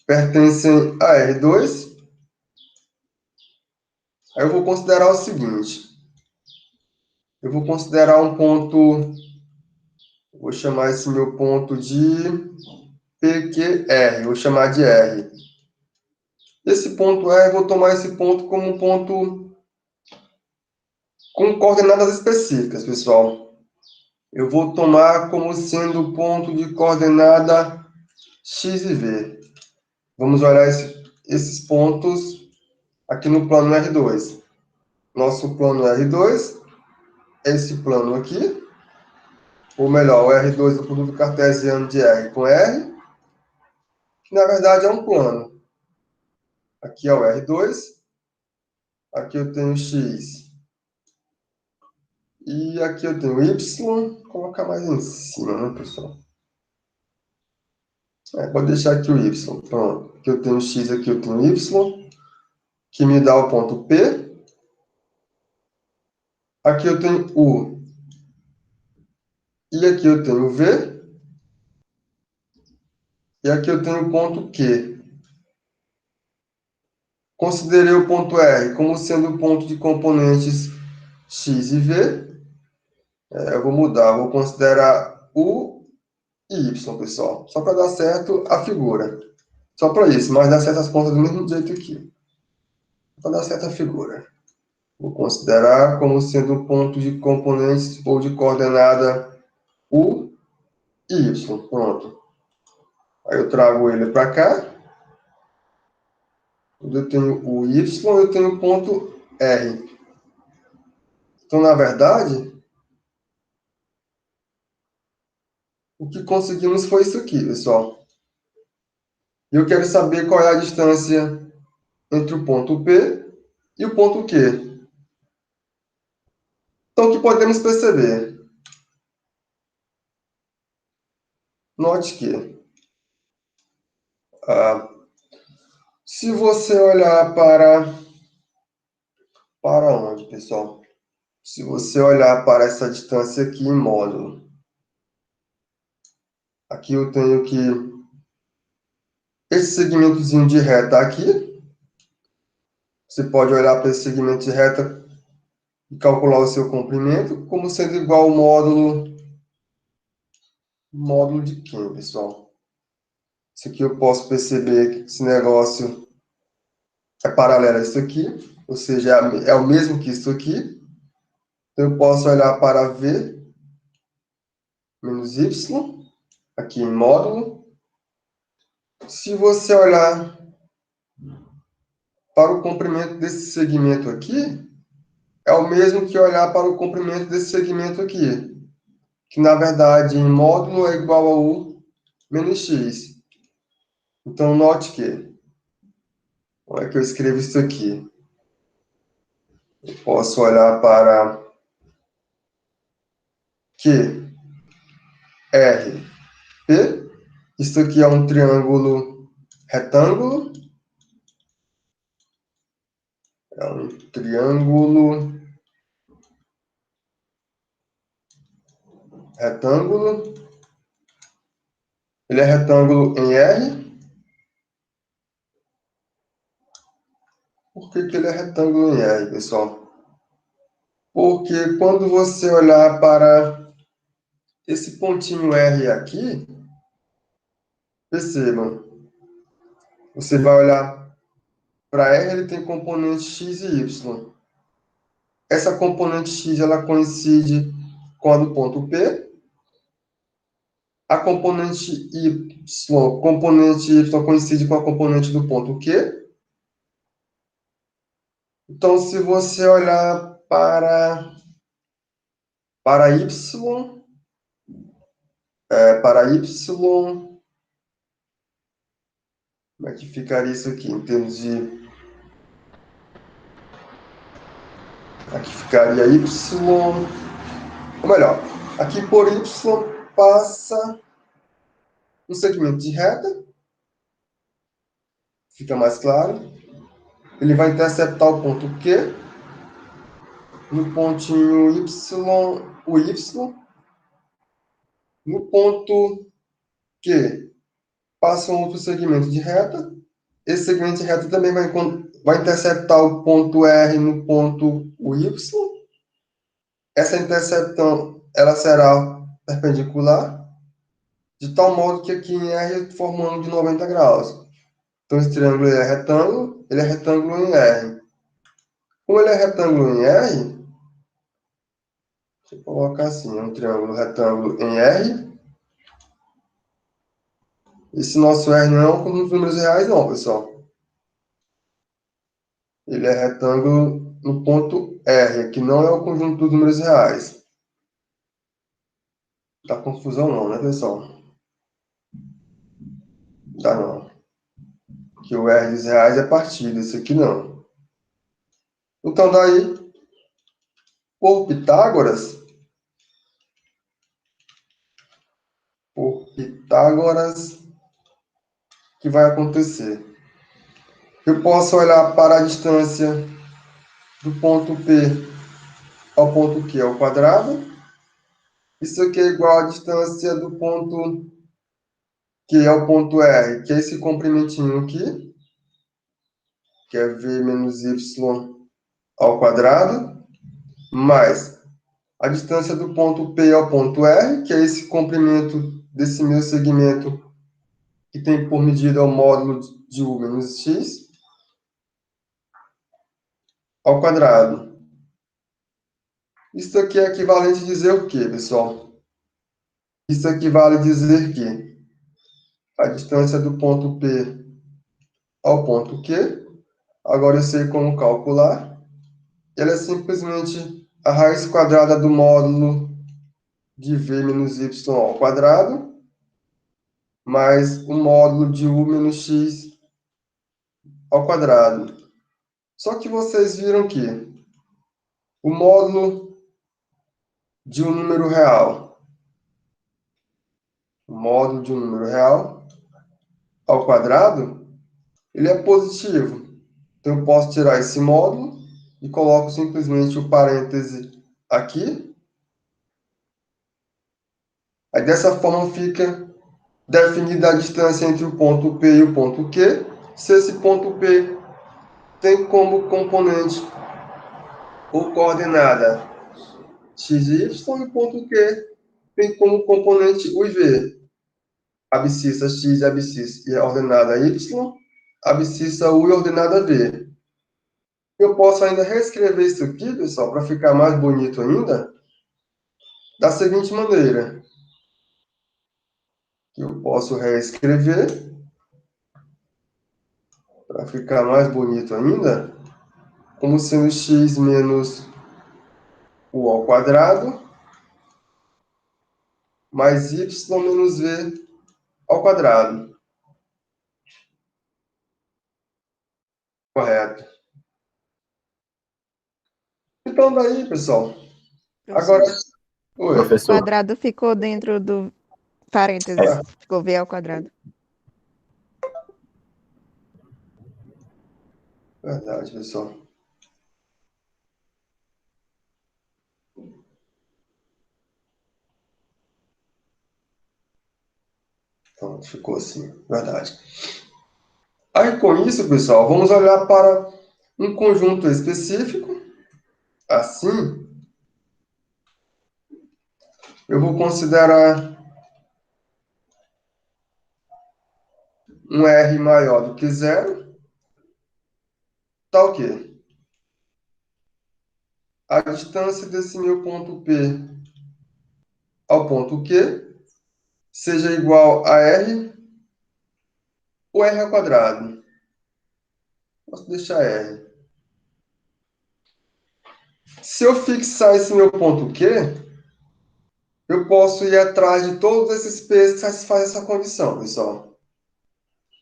Speaker 1: pertencem a R2. Aí eu vou considerar o seguinte. Eu vou considerar um ponto... Vou chamar esse meu ponto de PQR. Vou chamar de R. Esse ponto R, eu vou tomar esse ponto como um ponto com coordenadas específicas, pessoal. Eu vou tomar como sendo o ponto de coordenada x e v. Vamos olhar esses pontos aqui no plano R2. Nosso plano R2 é esse plano aqui. Ou melhor, o R2 é o produto cartesiano de R com R. Que, na verdade, é um plano. Aqui é o R2. Aqui eu tenho X. E aqui eu tenho Y. Vou colocar mais em cima, né, pessoal? Vou deixar aqui o Y. Pronto. Aqui eu tenho X, aqui eu tenho Y. Que me dá o ponto P. Aqui eu tenho U. E aqui eu tenho V. E aqui eu tenho o ponto Q. Considerei o ponto R como sendo o ponto de componentes X e V. Eu vou mudar, vou considerar U e Y, pessoal. Só para dar certo a figura. Só para isso, mas dá certo as contas do mesmo jeito aqui. Para dar certo a figura. Vou considerar como sendo um ponto de componentes ou de coordenada U e Y. Pronto. Aí eu trago ele para cá. Quando eu tenho o Y, eu tenho o ponto R. Então, na verdade, o que conseguimos foi isso aqui, pessoal. E eu quero saber qual é a distância entre o ponto P e o ponto Q. Então, o que podemos perceber? Note que, se você olhar para onde, pessoal? Se você olhar para essa distância aqui em módulo, aqui eu tenho que esse segmentozinho de reta aqui, você pode olhar para esse segmento de reta e calcular o seu comprimento como sendo igual ao módulo de Kim, pessoal. Isso aqui eu posso perceber que esse negócio é paralelo a isso aqui, ou seja, é o mesmo que isso aqui. Então, eu posso olhar para V menos Y, aqui em módulo. Se você olhar para o comprimento desse segmento aqui, é o mesmo que olhar para o comprimento desse segmento aqui, que na verdade em módulo é igual a U menos X. Então, note que, como é que eu escrevo isso aqui? Eu posso olhar para Q, R, P. Isso aqui é um triângulo retângulo. É um triângulo retângulo. Ele é retângulo em R. Por que ele é retângulo em R, pessoal? Porque quando você olhar para esse pontinho R aqui, percebam, você vai olhar para R, ele tem componente X e Y. Essa componente X, ela coincide com a do ponto P. A componente Y coincide com a componente do ponto Q. Então, se você olhar para Y, como é que ficaria isso aqui em termos de... Aqui ficaria Y, ou melhor, aqui por Y passa um segmento de reta, fica mais claro. Ele vai interceptar o ponto Q, no pontinho Y, o Y, no ponto Q passa um outro segmento de reta. Esse segmento de reta também vai interceptar o ponto R no ponto Y. Essa intercepção ela será perpendicular, de tal modo que aqui em R forma um ângulo de 90 graus. Então, esse triângulo ele é retângulo em R. Como ele é retângulo em R, deixa eu colocar assim, é um triângulo retângulo em R. Esse nosso R não é um conjunto de números reais, não, pessoal. Ele é retângulo no ponto R, que não é o conjunto dos números reais. Dá confusão não, né, pessoal? Dá não. que o R dos reais é partida, esse aqui não. Então, daí, por Pitágoras, o que vai acontecer? Eu posso olhar para a distância do ponto P ao ponto Q ao quadrado. Isso aqui é igual à distância do ponto Q ao ponto R, que é esse comprimentinho aqui, que é V menos Y ao quadrado, mais a distância do ponto P ao ponto R, que é esse comprimento desse meu segmento que tem por medida o módulo de U menos X, ao quadrado. Isso aqui é equivalente a dizer o quê, pessoal? Isso equivale a dizer que a distância do ponto P ao ponto Q, agora eu sei como calcular, ela é simplesmente a raiz quadrada do módulo de V menos Y ao quadrado, mais o módulo de U menos X ao quadrado. Só que vocês viram que o módulo de um número real, ao quadrado, ele é positivo. Então, eu posso tirar esse módulo e coloco simplesmente o parêntese aqui. Aí, dessa forma, fica definida a distância entre o ponto P e o ponto Q. Se esse ponto P tem como componente ou coordenada x e y, e o ponto Q tem como componente u e v. Abscissa x e abscissa e a ordenada y, abscissa u e ordenada v. Eu posso ainda reescrever isso aqui, pessoal, para ficar mais bonito ainda, da seguinte maneira. Eu posso reescrever, para ficar mais bonito ainda, como sendo x menos u ao quadrado, mais y menos v ao quadrado. Correto. Então, daí, pessoal, agora...
Speaker 7: O
Speaker 1: Oi.
Speaker 3: Professor,
Speaker 7: quadrado ficou dentro do parênteses, ficou V ao quadrado.
Speaker 1: Verdade, pessoal. Então, ficou assim, verdade. Aí, com isso, pessoal, vamos olhar para um conjunto específico. Assim, eu vou considerar um R maior do que zero. Tá o quê? A distância desse meu ponto P ao ponto Q seja igual a R ou R ao quadrado. Posso deixar R. Se eu fixar esse meu ponto Q, eu posso ir atrás de todos esses P's que satisfazem essa condição, pessoal.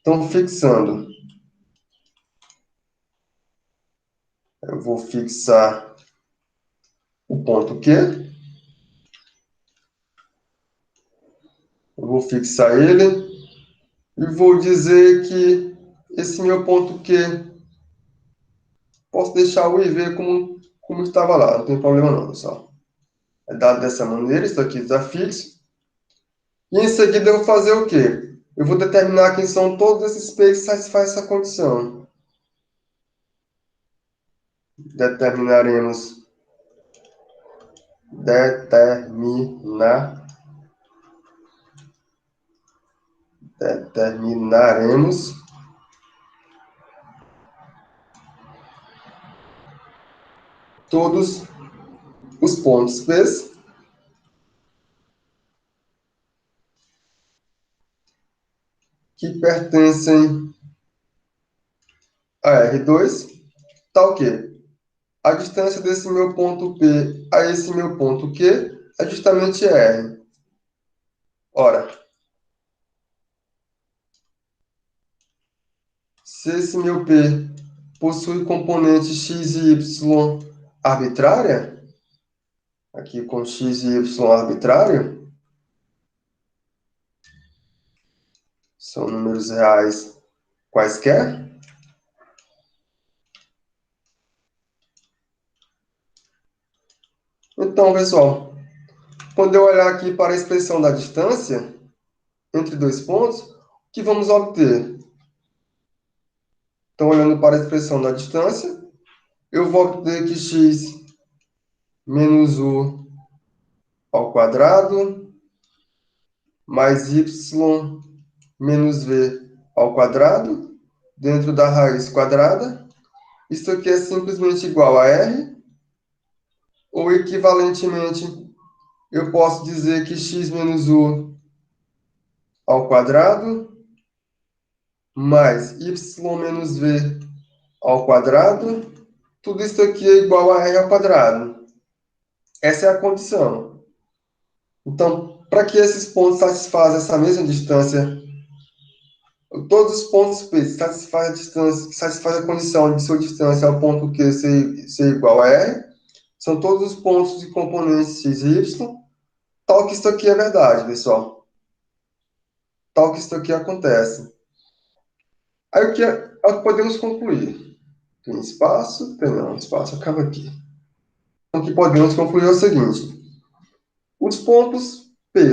Speaker 1: Então, fixando. Eu vou fixar o ponto Q. Eu vou fixar ele. E vou dizer que esse meu ponto Q, posso deixar o IV como estava lá, não tem problema não, pessoal. É dado dessa maneira, isso aqui está fixo. E em seguida eu vou fazer o quê? Eu vou determinar quem são todos esses P que satisfazem essa condição. Determinaremos todos os pontos P que pertencem a R2, tá o quê? A distância desse meu ponto P a esse meu ponto Q é justamente R. Ora, se esse meu P possui componente x e y arbitrária, aqui com x e y arbitrário, são números reais quaisquer, então, pessoal, quando eu olhar aqui para a expressão da distância entre dois pontos, o que vamos obter? Então, olhando para a expressão da distância, eu vou obter que x menos u ao quadrado mais y menos v ao quadrado dentro da raiz quadrada. Isso aqui é simplesmente igual a r, ou equivalentemente, eu posso dizer que x menos u ao quadrado mais y menos v ao quadrado, tudo isso aqui é igual a r ao quadrado. Essa é a condição. Então, para que esses pontos satisfaçam essa mesma distância, todos os pontos P satisfazem a distância, satisfazem a condição de sua distância ao ponto Q ser igual a R, são todos os pontos de componentes x e y, tal que isso aqui é verdade, pessoal. Tal que isso aqui acontece. Aí o que podemos concluir? Tem espaço? Tem não, espaço acaba aqui. Então, o que podemos concluir é o seguinte. Os pontos P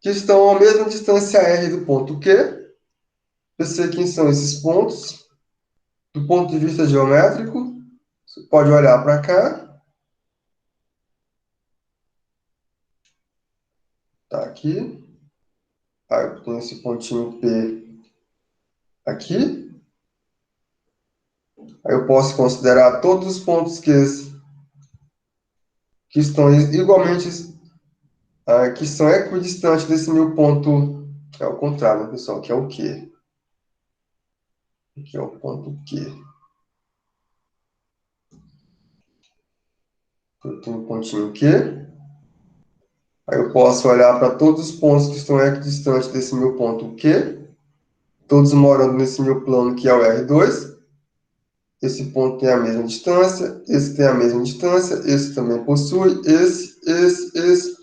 Speaker 1: que estão à mesma distância R do ponto Q, eu sei quem são esses pontos. Do ponto de vista geométrico, você pode olhar para cá. Tá aqui. Aí eu tenho esse pontinho P aqui. Aí eu posso considerar todos os pontos que estão igualmente, que são equidistantes desse meu ponto, que é o contrário, né, pessoal, que é o Q. Aqui é o ponto Q. Eu tenho um pontinho Q. Aí eu posso olhar para todos os pontos que estão equidistantes desse meu ponto Q, todos morando nesse meu plano que é o R2. Esse ponto tem a mesma distância, esse tem a mesma distância, esse também possui, esse.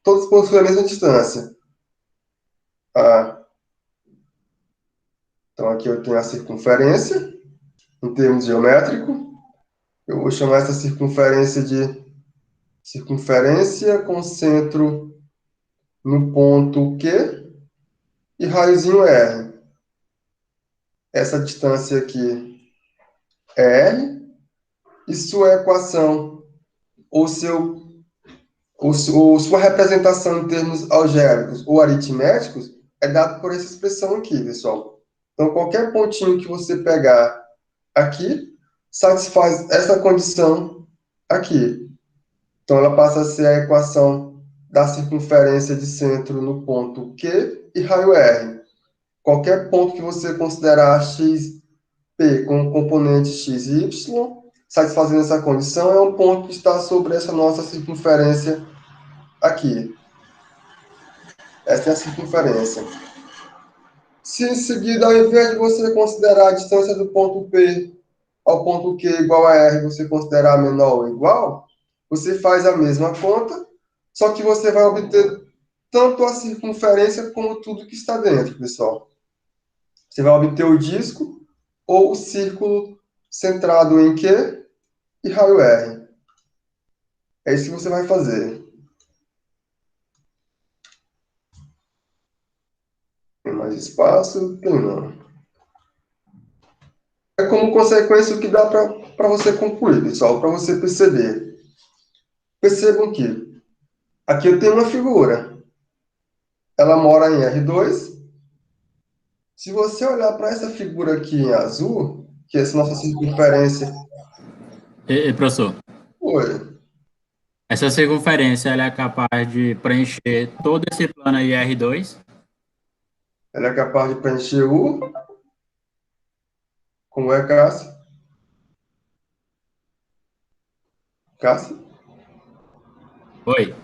Speaker 1: Todos possuem a mesma distância. Então, aqui eu tenho a circunferência, em termos geométricos. Eu vou chamar essa circunferência de circunferência com centro no ponto Q e raiozinho R. Essa distância aqui é R, e sua equação, ou sua representação em termos algébricos ou aritméticos, é dado por essa expressão aqui, pessoal. Então, qualquer pontinho que você pegar aqui, satisfaz essa condição aqui. Então, ela passa a ser a equação da circunferência de centro no ponto Q e raio R. Qualquer ponto que você considerar x, P com componente x e y, satisfazendo essa condição, é um ponto que está sobre essa nossa circunferência aqui. Essa é a circunferência. Se em seguida, ao invés de você considerar a distância do ponto P ao ponto Q igual a R, você considerar menor ou igual, você faz a mesma conta, só que você vai obter tanto a circunferência como tudo que está dentro, pessoal. Você vai obter o disco ou o círculo centrado em Q e raio R. É isso que você vai fazer. Tem mais espaço? Tem não. É como consequência o que dá para você concluir, pessoal, para você perceber. Percebam que aqui eu tenho uma figura. Ela mora em R2. Se você olhar para essa figura aqui em azul, que é essa nossa circunferência...
Speaker 8: Professor,
Speaker 1: Oi.
Speaker 8: essa circunferência ela é capaz de preencher todo esse plano aí R2?
Speaker 1: Ela é capaz de preencher U. Como é, Cássio? Cássio?
Speaker 8: Oi.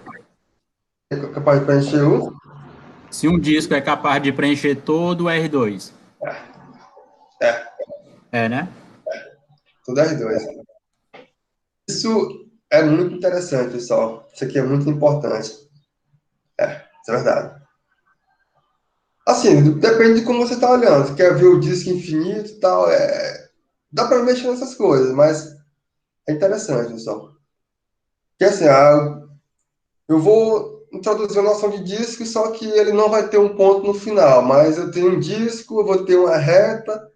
Speaker 1: É capaz de preencher U?
Speaker 8: Se um disco é capaz de preencher todo o R2. É, né?
Speaker 1: Tudo R2. Isso é muito interessante, pessoal. Isso aqui é muito importante. Isso é verdade. Assim, depende de como você está olhando. Você quer ver o disco infinito e tal, dá para mexer nessas coisas, mas é interessante, pessoal. Porque assim, eu vou introduzir a noção de disco, só que ele não vai ter um ponto no final, mas eu tenho um disco, eu vou ter uma reta,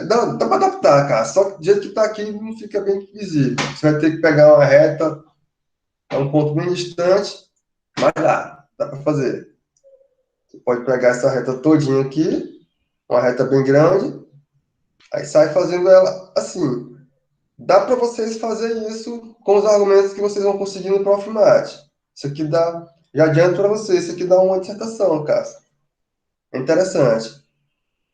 Speaker 1: dá para adaptar, cara, só que do jeito que está aqui não fica bem visível. Você vai ter que pegar uma reta, um ponto bem distante, mas dá para fazer. Você pode pegar essa reta todinha aqui, uma reta bem grande, aí sai fazendo ela assim. Dá para vocês fazerem isso com os argumentos que vocês vão conseguir no Profimat. Isso aqui dá, já adianto para vocês, isso aqui dá uma dissertação, cara. É interessante.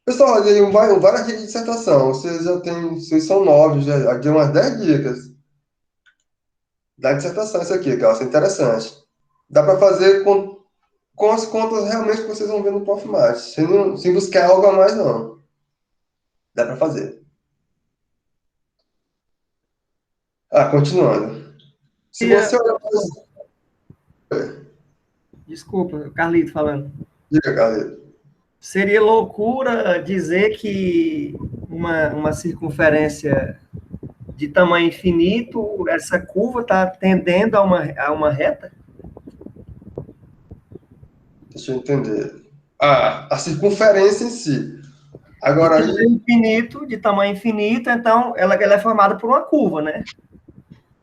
Speaker 1: Pessoal, eu dei várias dicas de dissertação. Vocês são novos, já dei umas 10 dicas da dissertação isso aqui, cara. Isso é interessante. Dá para fazer com as contas realmente que vocês vão ver no Profimat, sem buscar algo a mais, não. Dá para fazer. Continuando. Se você olhar
Speaker 4: Desculpa, Carlito falando.
Speaker 1: Diga, Carlito.
Speaker 4: Seria loucura dizer que uma circunferência de tamanho infinito, essa curva está tendendo a uma reta?
Speaker 1: Deixa eu entender. A circunferência em si. Agora
Speaker 4: De tamanho infinito, então ela é formada por uma curva, né?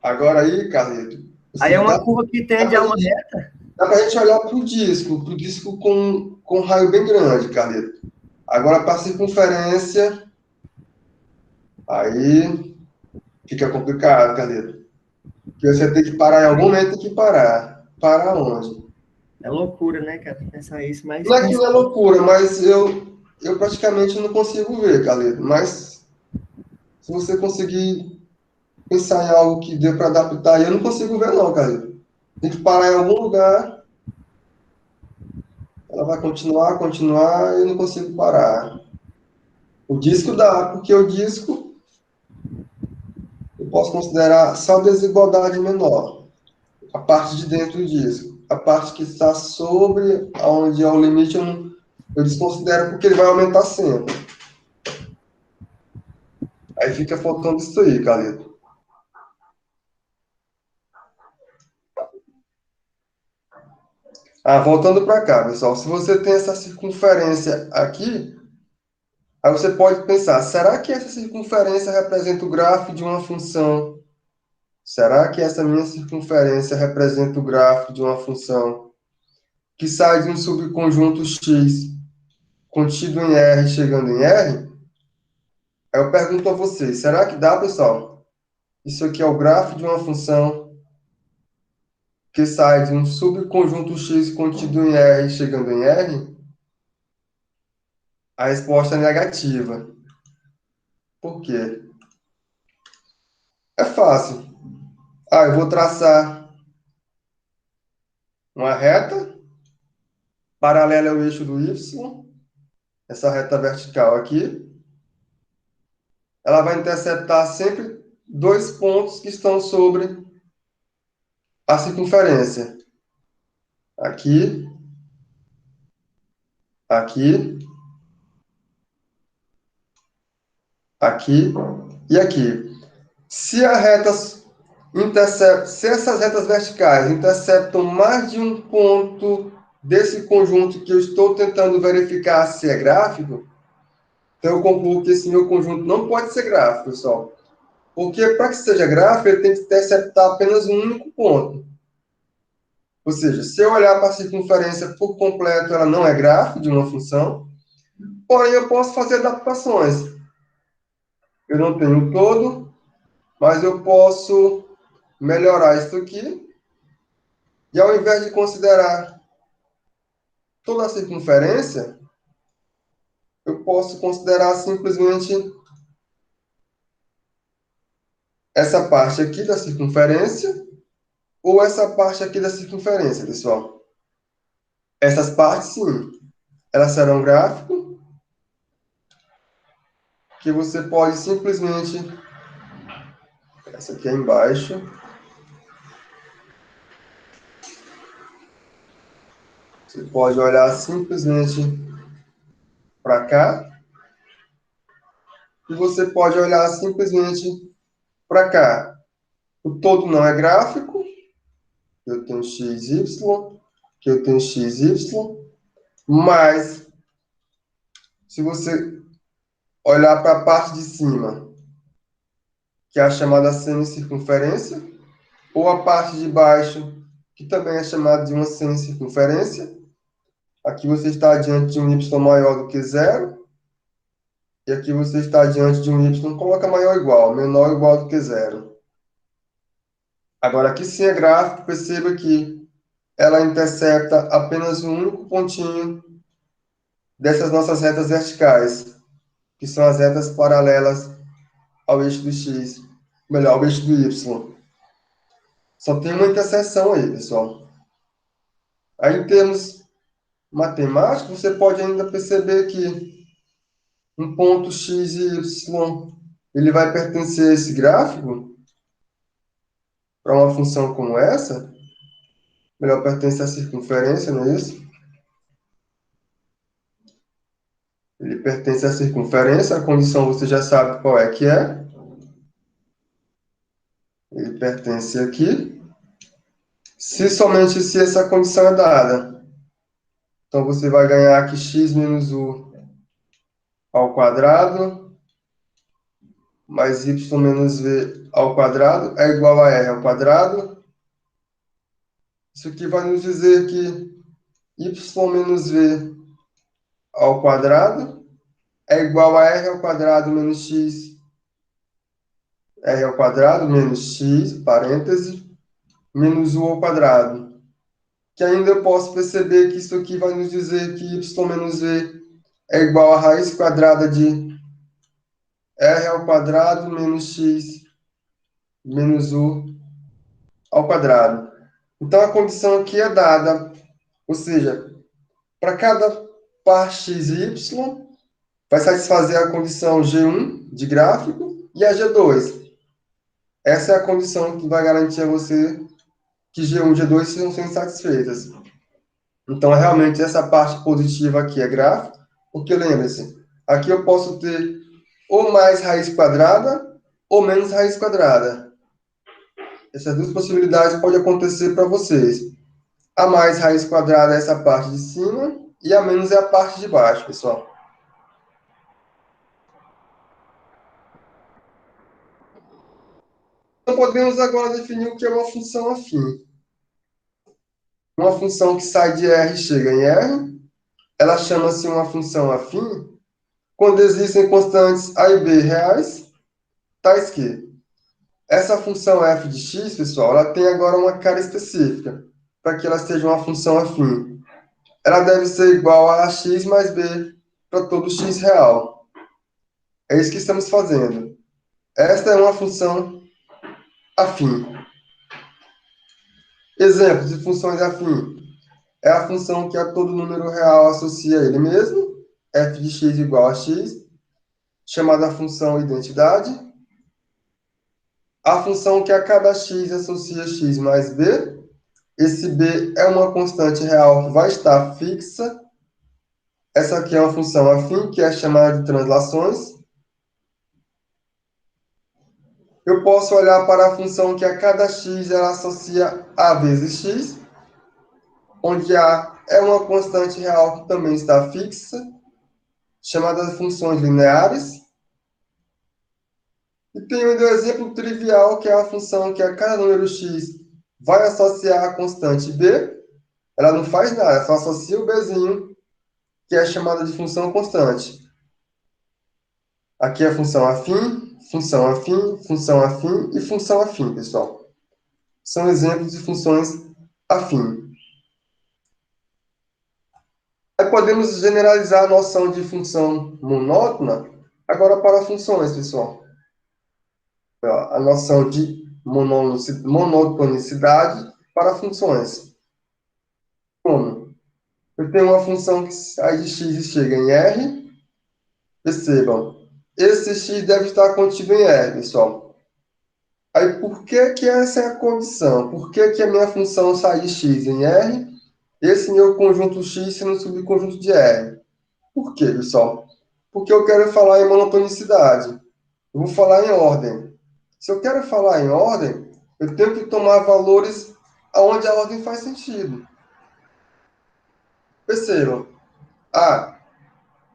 Speaker 1: Agora aí, Carlito.
Speaker 4: Aí é uma curva que tende a uma reta?
Speaker 1: Dá para a gente olhar para o disco com um raio bem grande, Carlito. Agora, para a circunferência, aí fica complicado, Carlito. Porque você tem que parar em algum momento, tem que parar. Parar onde?
Speaker 4: É loucura, né, cara, pensar isso, mas...
Speaker 1: Não é que não é loucura, mas eu praticamente não consigo ver, Carlito. Mas se você conseguir pensar em algo que dê para adaptar, eu não consigo ver não, Carlito. Tem que parar em algum lugar. Ela vai continuar, e eu não consigo parar. O disco dá, porque o disco eu posso considerar só desigualdade menor. A parte de dentro do disco. A parte que está sobre, onde é o limite, eu desconsidero porque ele vai aumentar sempre. Aí fica faltando isso aí, Carlito. Voltando para cá, pessoal. Se você tem essa circunferência aqui, aí você pode pensar, será que essa circunferência representa o grafo de uma função? Será que essa minha circunferência representa o grafo de uma função que sai de um subconjunto X contido em R chegando em R? Aí eu pergunto a vocês, será que dá, pessoal? Isso aqui é o grafo de uma função que sai de um subconjunto X contido em R chegando em R? A resposta é negativa. Por quê? É fácil. Eu vou traçar uma reta paralela ao eixo do Y, essa reta vertical aqui. Ela vai interceptar sempre dois pontos que estão sobre a circunferência. Aqui, aqui, aqui e aqui. Se essas retas verticais interceptam mais de um ponto desse conjunto que eu estou tentando verificar se é gráfico, então eu concluo que esse meu conjunto não pode ser gráfico, pessoal. Porque para que seja gráfico, ele tem que interceptar apenas um único ponto. Ou seja, se eu olhar para a circunferência por completo, ela não é gráfico de uma função, porém eu posso fazer adaptações. Eu não tenho todo, mas eu posso melhorar isso aqui, e ao invés de considerar toda a circunferência, eu posso considerar simplesmente essa parte aqui da circunferência, ou essa parte aqui da circunferência, pessoal. Essas partes, sim, elas serão gráfico, que você pode simplesmente... Essa aqui é embaixo. Você pode olhar simplesmente para cá. E você pode olhar simplesmente para cá. O todo não é gráfico. Eu tenho XY, que eu tenho XY. Mas, se você olhar para a parte de cima, que é a chamada semicircunferência, ou a parte de baixo, que também é chamada de uma semicircunferência, aqui você está diante de um y maior do que zero, e aqui você está diante de um y, coloca maior ou igual, menor ou igual do que zero. Agora, aqui sim é gráfico, perceba que ela intercepta apenas um único pontinho dessas nossas retas verticais, que são as retas paralelas ao eixo do x, melhor, ao eixo do y. Só tem uma interseção aí, pessoal. Aí, em termos matemáticos, você pode ainda perceber que um ponto x e y, ele vai pertencer a esse gráfico, para uma função como essa, melhor, pertence à circunferência, não é isso? Ele pertence à circunferência, a condição você já sabe qual é que é. Ele pertence aqui. Se somente se essa condição é dada. Então, você vai ganhar aqui x menos u ao quadrado, mais y menos v ao quadrado, é igual a r ao quadrado. Isso aqui vai nos dizer que y menos v ao quadrado é igual a r ao quadrado menos x, r ao quadrado menos x, parêntese, menos u ao quadrado. Que ainda eu posso perceber que isso aqui vai nos dizer que y menos v é igual a raiz quadrada de r ao quadrado menos x menos u ao quadrado. Então, a condição aqui é dada, ou seja, para cada par x e y, vai satisfazer a condição G1 de gráfico e a G2. Essa é a condição que vai garantir a você que G1 e G2 sejam satisfeitas. Então, realmente, essa parte positiva aqui é gráfico, porque lembre-se, aqui eu posso ter ou mais raiz quadrada ou menos raiz quadrada. Essas duas possibilidades podem acontecer para vocês. A mais raiz quadrada é essa parte de cima e a menos é a parte de baixo, pessoal. Então, podemos agora definir o que é uma função afim. Uma função que sai de R e chega em R, ela chama-se uma função afim quando existem constantes A e B reais, tais que essa função f de x, pessoal, ela tem agora uma cara específica para que ela seja uma função afim. Ela deve ser igual a x mais b para todo x real. É isso que estamos fazendo. Esta é uma função afim. Exemplos de funções afim. É a função que a todo número real associa a ele mesmo, f de x igual a x, chamada função identidade. A função que a cada x associa x mais b. Esse b é uma constante real que vai estar fixa. Essa aqui é uma função afim, que é chamada de translações. Eu posso olhar para a função que a cada x ela associa a vezes x, onde a é uma constante real que também está fixa, chamada de funções lineares. E tem um exemplo trivial, que é a função que a cada número x vai associar a constante b. Ela não faz nada, só associa o bzinho, que é chamada de função constante. Aqui é a função afim, função afim, função afim e função afim, pessoal. São exemplos de funções afim. Aí podemos generalizar a noção de função monótona agora para funções, pessoal. A noção de monotonicidade para funções. Como? Eu tenho uma função que sai de x e chega em R. Percebam, esse x deve estar contido em R, pessoal. Aí, por que que essa é a condição? Por que que a minha função sai de x em R, esse meu conjunto x sendo um subconjunto de R? Por quê, pessoal? Porque eu quero falar em monotonicidade. Eu vou falar em ordem. Se eu quero falar em ordem, eu tenho que tomar valores onde a ordem faz sentido. Percebam.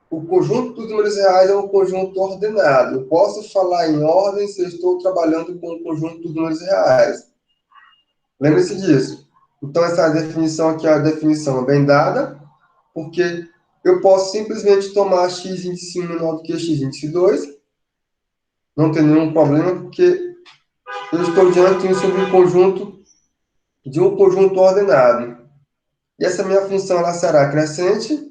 Speaker 1: O conjunto dos números reais é um conjunto ordenado. Eu posso falar em ordem se eu estou trabalhando com o conjunto dos números reais. Lembre-se disso. Então, essa definição aqui é uma definição bem dada, porque eu posso simplesmente tomar x índice 1 menor do que x índice 2. Não tem nenhum problema, porque eu estou diante de um subconjunto de um conjunto ordenado. E essa minha função ela será crescente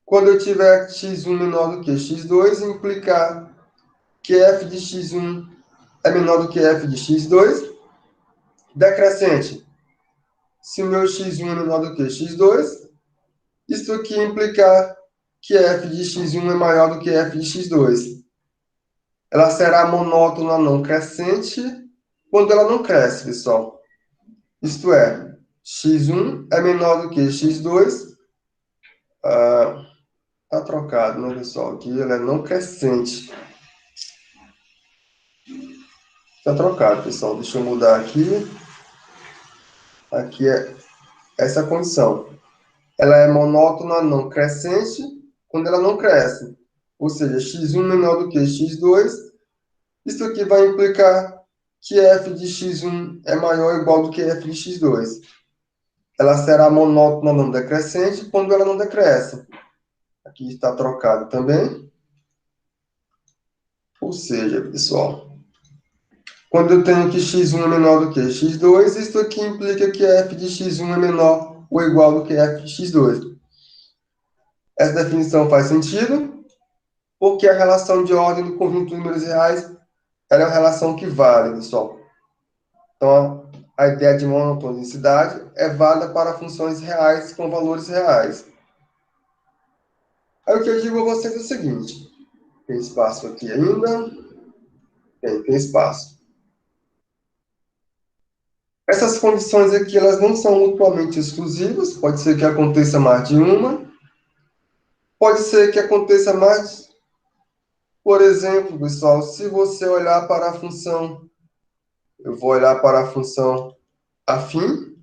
Speaker 1: quando eu tiver x1 menor do que x2, implicar que f de x1 é menor do que f de x2. Decrescente, se o meu x1 é menor do que x2, isso aqui implicar que f de x1 é maior do que f de x2. Ela será monótona não crescente quando ela não cresce, pessoal. Isto é, x1 é menor do que x2. Está trocado, né, pessoal? Aqui ela é não crescente. Está trocado, pessoal. Deixa eu mudar aqui. Aqui é essa condição. Ela é monótona não crescente quando ela não cresce. Ou seja, x1 menor do que x2. Isso aqui vai implicar que f de x1 é maior ou igual do que f de x2. Ela será monótona não decrescente quando ela não decresce. Aqui está trocado também. Ou seja, pessoal, quando eu tenho que x1 é menor do que x2, isso aqui implica que f de x1 é menor ou igual do que f de x2. Essa definição faz sentido, porque a relação de ordem do conjunto de números reais ela é uma relação que vale, pessoal. Então, a ideia de monotonicidade é válida para funções reais com valores reais. Aí o que eu digo a vocês é o seguinte. Tem espaço aqui ainda? Tem espaço. Essas condições aqui, elas não são mutuamente exclusivas. Pode ser que aconteça mais de uma. Pode ser que aconteça mais. Por exemplo, pessoal, se você olhar para a função, eu vou olhar para a função afim,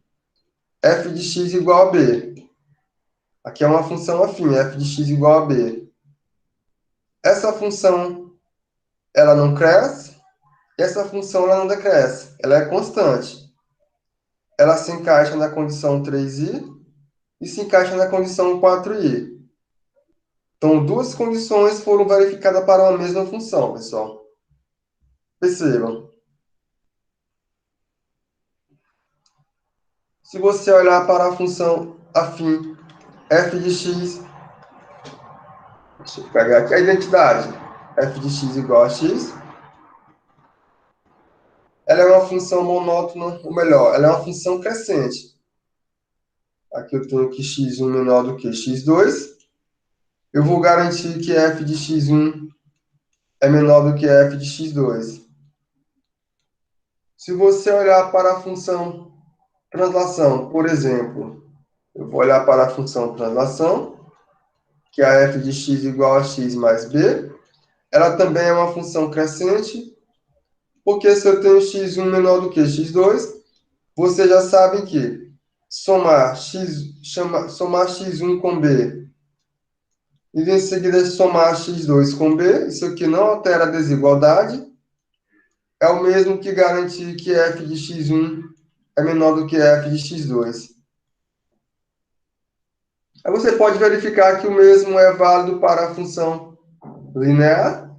Speaker 1: f de x igual a b. Aqui é uma função afim, f de x igual a b. Essa função, ela não cresce, e essa função, ela não decresce. Ela é constante. Ela se encaixa na condição 3i e se encaixa na condição 4i. Então, duas condições foram verificadas para uma mesma função, pessoal. Percebam. Se você olhar para a função afim f de x, deixa eu pegar aqui a identidade, f de x igual a x, ela é uma função monótona, ou melhor, ela é uma função crescente. Aqui eu tenho que x1 menor do que x2. Eu vou garantir que f de x1 é menor do que f de x2. Se você olhar para a função translação, por exemplo, eu vou olhar para a função translação, que é a f de x igual a x mais b. Ela também é uma função crescente, porque se eu tenho x1 menor do que x2, vocês já sabem que somar x1 com b e em seguida somar x2 com b, isso aqui não altera a desigualdade, é o mesmo que garantir que f de x1 é menor do que f de x2. Aí você pode verificar que o mesmo é válido para a função linear,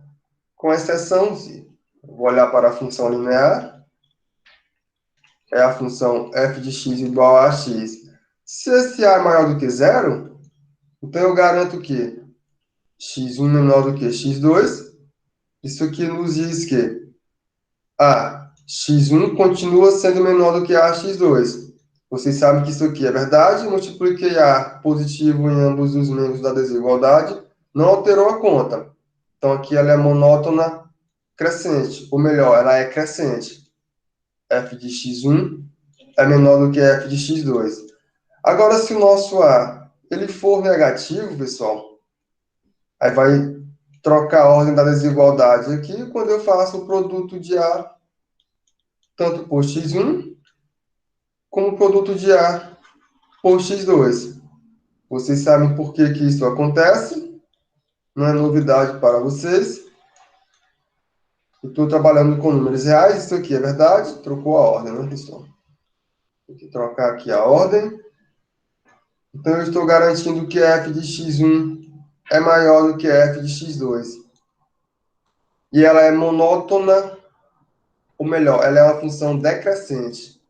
Speaker 1: com exceção de, vou olhar para a função linear, é a função f de x igual a x. Se esse a é maior do que zero, então eu garanto que x1 menor do que x2, isso aqui nos diz que a x1 continua sendo menor do que a x2. Vocês sabem que isso aqui é verdade, multipliquei a positivo em ambos os membros da desigualdade, não alterou a conta. Então, aqui ela é monótona crescente, ou melhor, ela é crescente. F de x1 é menor do que f de x2. Agora, se o nosso A ele for negativo, pessoal, aí vai trocar a ordem da desigualdade aqui quando eu faço o produto de A tanto por x1 como o produto de A por x2. Vocês sabem por que que isso acontece? Não é novidade para vocês. Eu estou trabalhando com números reais, isso aqui é verdade, trocou a ordem, né, pessoal? Tem que trocar aqui a ordem. Então, eu estou garantindo que f de x1 é maior do que f de x2. E ela é monótona, ou melhor, ela é uma função decrescente.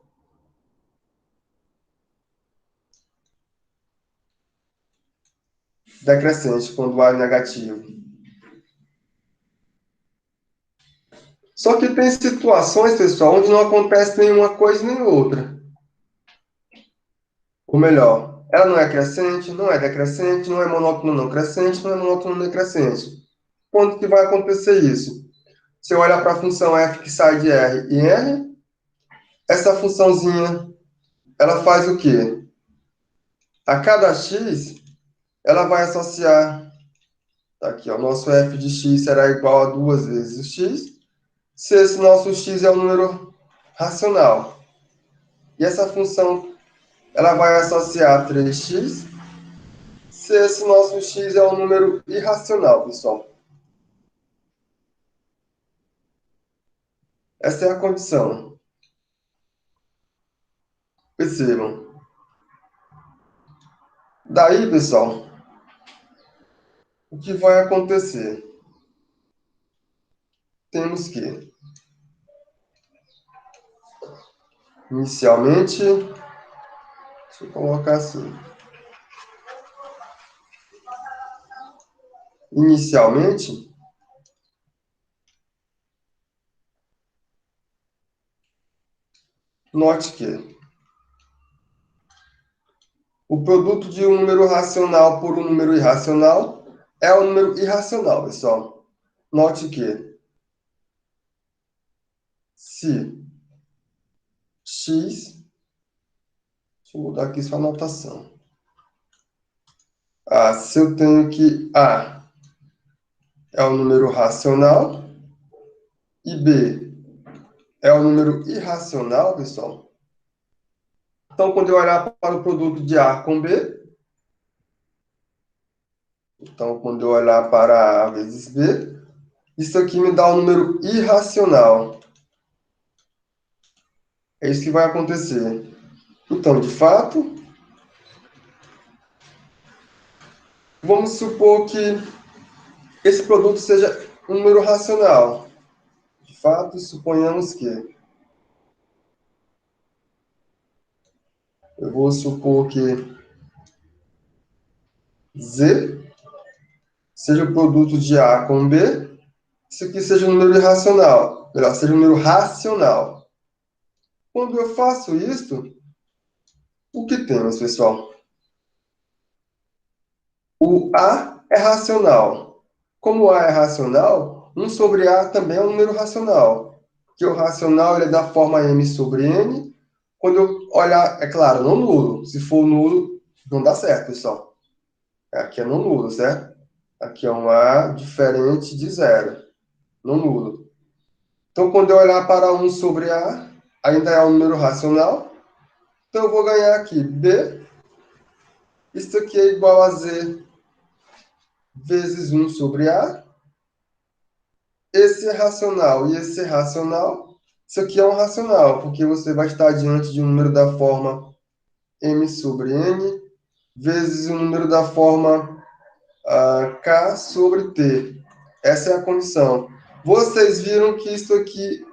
Speaker 1: Decrescente, quando A é negativo. Só que tem situações, pessoal, onde não acontece nenhuma coisa nem outra. Ou melhor, ela não é crescente, não é decrescente, não é monótona não crescente, não é monótona decrescente. Quando que vai acontecer isso? Se eu olhar para a função f que sai de R e R, essa funçãozinha, ela faz o quê? A cada x, ela vai associar, tá aqui, ó, o nosso f de x será igual a 2 vezes o x, se esse nosso x é um número racional. E essa função, ela vai associar 3x, se esse nosso x é um número irracional, pessoal. Essa é a condição. Percebam. Daí, pessoal, o que vai acontecer? Temos que, inicialmente, deixa eu colocar assim. Inicialmente, note que o produto de um número racional por um número irracional é um número irracional, pessoal. Note que se x, deixa eu mudar aqui sua anotação. Se eu tenho que A é um número racional e B é um número irracional, pessoal. Então, quando eu olhar para o produto de A com B, então, quando eu olhar para A vezes B, isso aqui me dá um número irracional. É isso que vai acontecer. Então, de fato, vamos supor que esse produto seja um número racional. De fato, suponhamos que eu vou supor que Z seja o produto de A com B, isso aqui seja um número irracional, melhor, seja um número racional. Quando eu faço isso, o que temos, pessoal? O A é racional. Como o A é racional, 1 sobre A também é um número racional. Que o racional ele é da forma M sobre N. Quando eu olhar, é claro, não nulo. Se for nulo, não dá certo, pessoal. Aqui é não nulo, certo? Aqui é um A diferente de zero. Não nulo. Então, quando eu olhar para 1 sobre A, ainda é um número racional. Então, eu vou ganhar aqui B. Isso aqui é igual a Z vezes 1 sobre A. Esse é racional e esse é racional. Isso aqui é um racional, porque você vai estar diante de um número da forma M sobre N vezes um número da forma K sobre T. Essa é a condição. Vocês viram que isso aqui...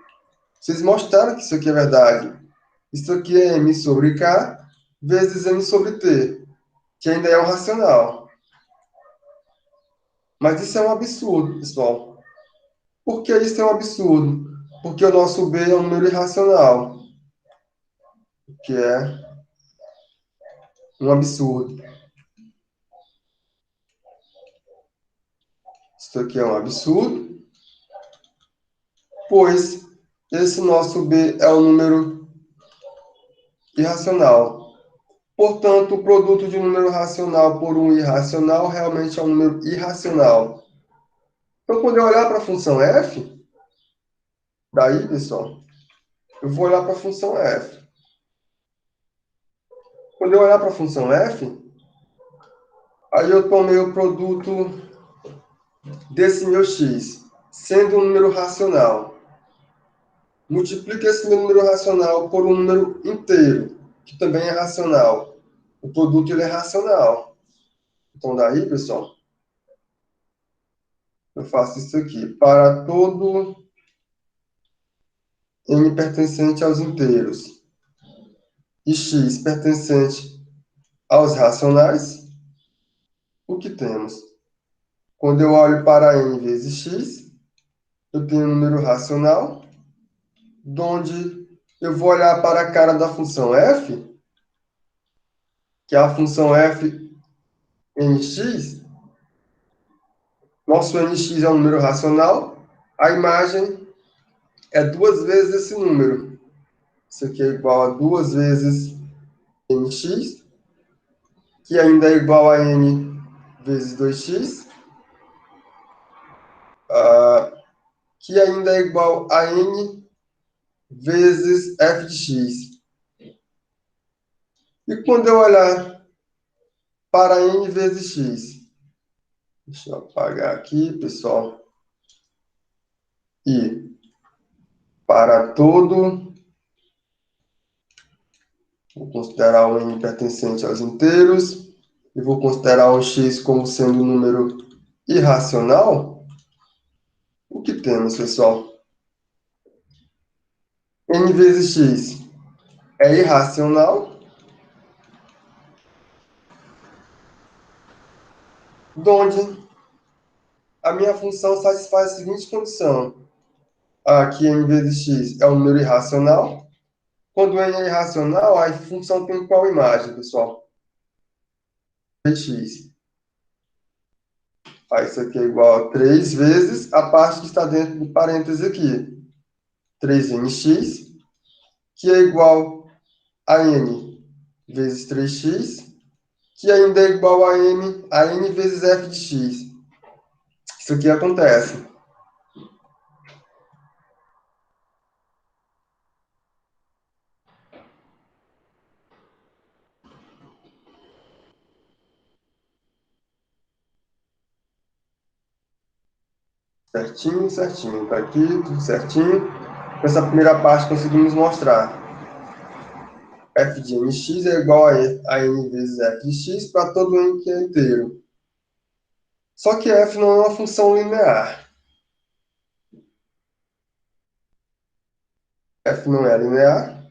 Speaker 1: Vocês mostraram que isso aqui é verdade. Isso aqui é M sobre K vezes N sobre T, que ainda é um racional. Mas isso é um absurdo, pessoal. Por que isso é um absurdo? Porque o nosso B é um número irracional, que é um absurdo. Isso aqui é um absurdo, pois esse nosso B é um número irracional. Portanto, o produto de um número racional por um irracional realmente é um número irracional. Então, quando eu olhar para a função f, daí, pessoal, eu vou olhar para a função f. Quando eu olhar para a função f, aí eu tomei o produto desse meu x, sendo um número racional. Multiplique esse meu número racional por um número inteiro, que também é racional. O produto ele é racional. Então, daí, pessoal, eu faço isso aqui. Para todo n pertencente aos inteiros e x pertencente aos racionais, o que temos? Quando eu olho para n vezes x, eu tenho um número racional, onde eu vou olhar para a cara da função f, que é a função f nx. Nosso nx é um número racional, a imagem é 2 vezes esse número. Isso aqui é igual a 2 vezes nx, que ainda é igual a n vezes 2x, que ainda é igual a n vezes f de x. E quando eu olhar para n vezes x, deixa eu apagar aqui, pessoal, e para todo, vou considerar o n pertencente aos inteiros, e vou considerar o x como sendo um número irracional, o que temos, pessoal? N vezes x é irracional, onde a minha função satisfaz a seguinte condição. Aqui, n vezes x é um número irracional. Quando n é irracional, a função tem qual imagem, pessoal? X. Aí, isso aqui é igual a 3 vezes a parte que está dentro do parêntese aqui. 3nx, que é igual a n vezes 3x, que ainda é igual a n vezes f de x. Isso aqui acontece. Certinho, certinho. Tá aqui, tudo certinho. Essa primeira parte conseguimos mostrar. F de nx é igual a n vezes f de x para todo n que é inteiro. Só que f não é uma função linear. F não é linear.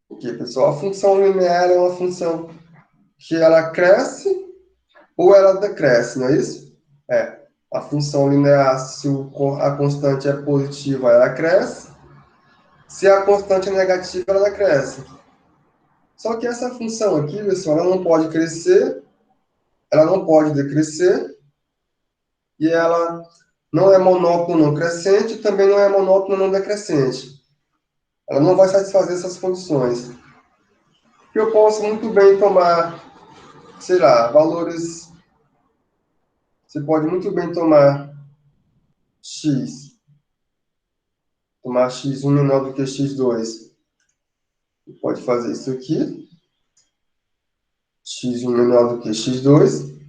Speaker 1: Por quê, pessoal? A função linear é uma função que ela cresce ou ela decresce, não é isso? É. A função linear, se a constante é positiva, ela cresce. Se a constante é negativa, ela decresce. Só que essa função aqui, pessoal, ela não pode crescer, ela não pode decrescer, e ela não é monótono não crescente, também não é monótono não decrescente. Ela não vai satisfazer essas condições. Eu posso muito bem tomar, sei lá, valores... Você pode muito bem tomar x. Tomar x1 menor do que x2. Você pode fazer isso aqui. X1 menor do que x2.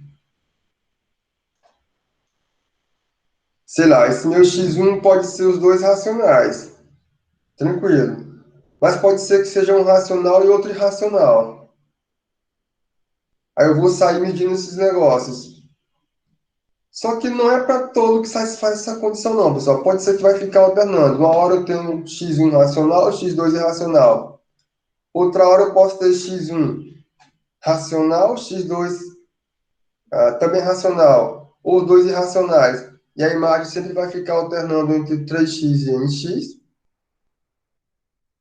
Speaker 1: Sei lá, esse meu x1 pode ser os dois racionais. Tranquilo. Mas pode ser que seja um racional e outro irracional. Aí eu vou sair medindo esses negócios. Só que não é para todo que satisfaz essa condição, não, pessoal. Pode ser que vai ficar alternando. Uma hora eu tenho x1 racional, x2 irracional. Outra hora eu posso ter x1 racional, x2 também racional. Ou dois irracionais. E a imagem sempre vai ficar alternando entre 3x e nx.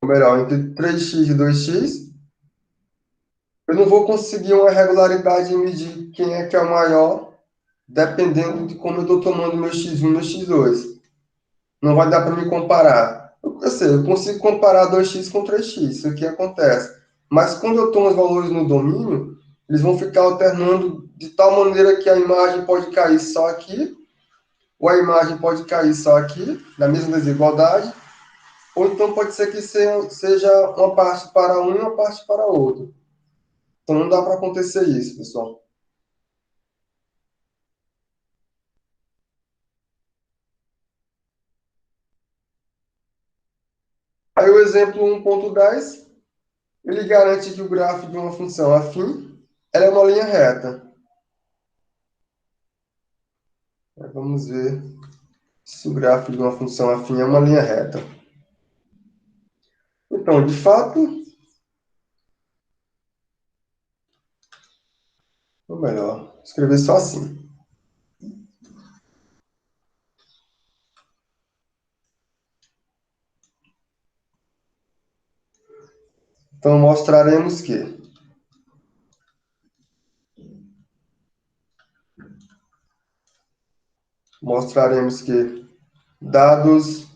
Speaker 1: Ou melhor, entre 3x e 2x. Eu não vou conseguir uma regularidade em medir quem é que é o maior dependendo de como eu estou tomando meu x1 e meu x2. Não vai dar para me comparar. Eu sei, eu consigo comparar 2x com 3x, isso aqui acontece. Mas quando eu tomo os valores no domínio, eles vão ficar alternando de tal maneira que a imagem pode cair só aqui, ou a imagem pode cair só aqui, na mesma desigualdade, ou então pode ser que seja uma parte para um e uma parte para outro. Então não dá para acontecer isso, pessoal. Aí o exemplo 1.10, ele garante que o gráfico de uma função afim ela é uma linha reta. Vamos ver se o gráfico de uma função afim é uma linha reta. Então, de fato, ou melhor, escrever só assim. Então, mostraremos que dados,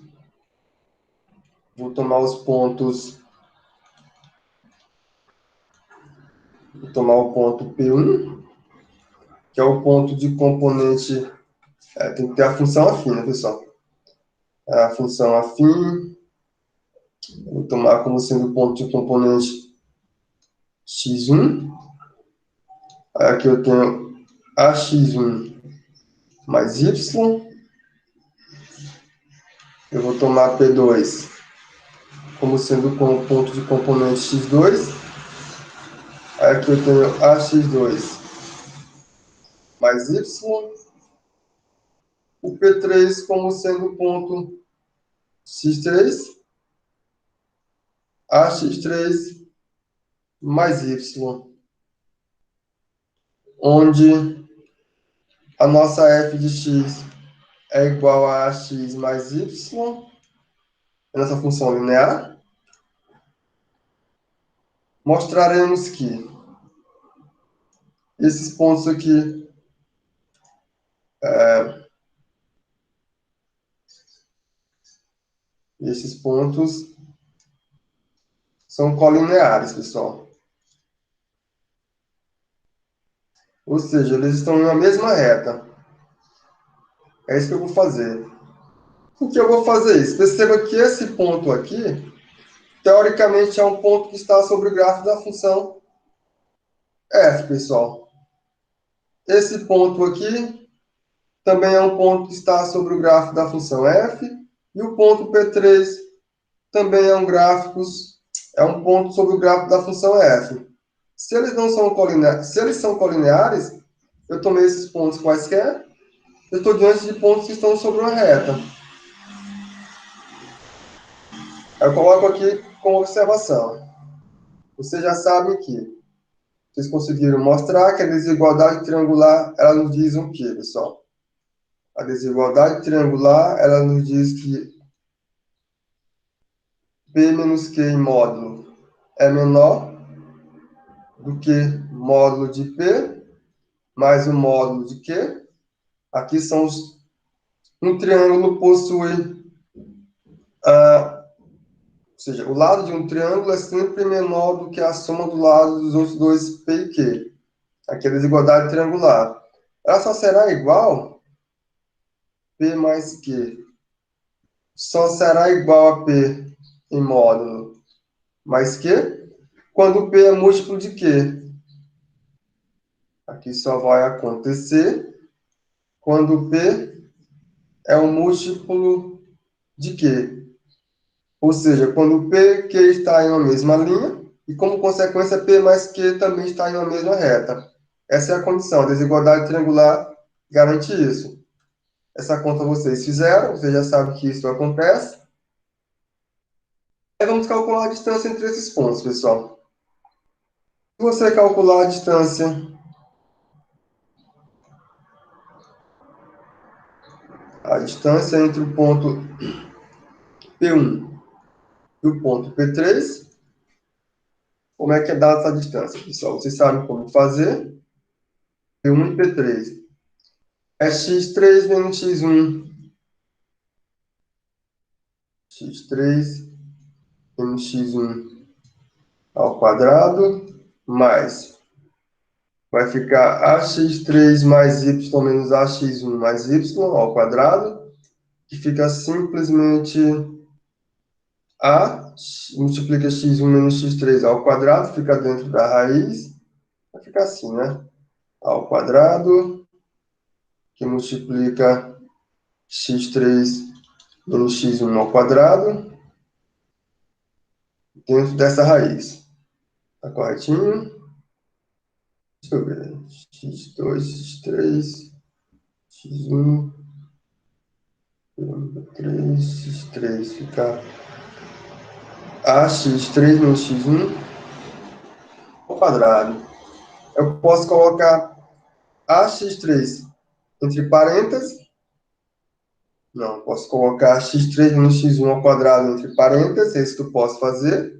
Speaker 1: vou tomar os pontos, vou tomar o ponto P1, que é o ponto de componente, tem que ter a função afim, né, pessoal? A função afim, vou tomar como sendo o ponto de componente x1, aí aqui eu tenho ax1 mais y, eu vou tomar P2 como sendo o ponto de componente x2, aí aqui eu tenho ax2 mais y, o P3 como sendo o ponto x3, ax3 mais y, onde a nossa f de x é igual a ax mais y, nessa função linear. Mostraremos que esses pontos aqui esses pontos são colineares, pessoal. Ou seja, eles estão na mesma reta. É isso que eu vou fazer. Por que eu vou fazer isso? Perceba que esse ponto aqui, teoricamente, é um ponto que está sobre o gráfico da função f, pessoal. Esse ponto aqui também é um ponto que está sobre o gráfico da função f. E o ponto P3 também é um ponto sobre o gráfico da função f. Se eles não são colineares, se eles são colineares, eu tomei esses pontos quaisquer, eu estou diante de pontos que estão sobre uma reta. Eu coloco aqui com observação. Vocês já sabem que vocês conseguiram mostrar que a desigualdade triangular, ela nos diz o quê, pessoal? A desigualdade triangular, ela nos diz que P menos Q em módulo é menor do que módulo de P mais o módulo de Q. Aqui são um triângulo possui, ou seja, o lado de um triângulo é sempre menor do que a soma do lado dos outros dois P e Q. Aqui é a desigualdade triangular. Ela só será igual P mais Q. Só será igual a P em módulo mais Q quando P é múltiplo de Q. Aqui só vai acontecer quando P é um múltiplo de Q. Ou seja, quando P e Q está em uma mesma linha e, como consequência, P mais Q também está em uma mesma reta. Essa é a condição. A desigualdade triangular garante isso. Essa conta vocês fizeram, vocês já sabem que isso acontece. Aí vamos calcular a distância entre esses pontos, pessoal. Se você calcular a distância entre o ponto P1 e o ponto P3, como é que é dada essa distância, pessoal? Vocês sabem como fazer. P1 e P3. é x3 menos x1. x3 menos x1 ao quadrado, mais, vai ficar ax3 mais y menos ax1 mais y ao quadrado, que fica simplesmente a, multiplica x1 menos x3 ao quadrado, fica dentro da raiz, vai ficar assim, né? Ao quadrado, que multiplica x3 menos x1 ao quadrado, dentro dessa raiz. Tá corretinho? Deixa eu ver. x2, x3, x1, 3, x3, fica ax3 menos x1 ao quadrado. Eu posso colocar ax3 entre parênteses. Não, posso colocar x3 menos x1 ao quadrado entre parênteses. É isso que eu posso fazer.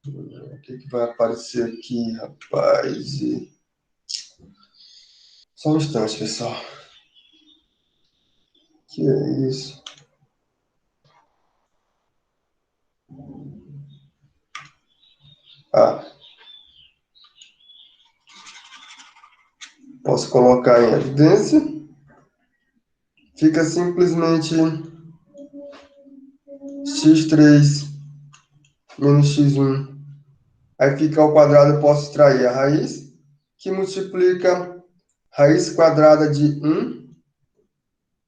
Speaker 1: O que vai aparecer aqui, rapaz? Só um instante, pessoal. Que é isso? Posso colocar em evidência. Fica simplesmente x3 menos x1. Aí fica ao quadrado, eu posso extrair a raiz, que multiplica raiz quadrada de 1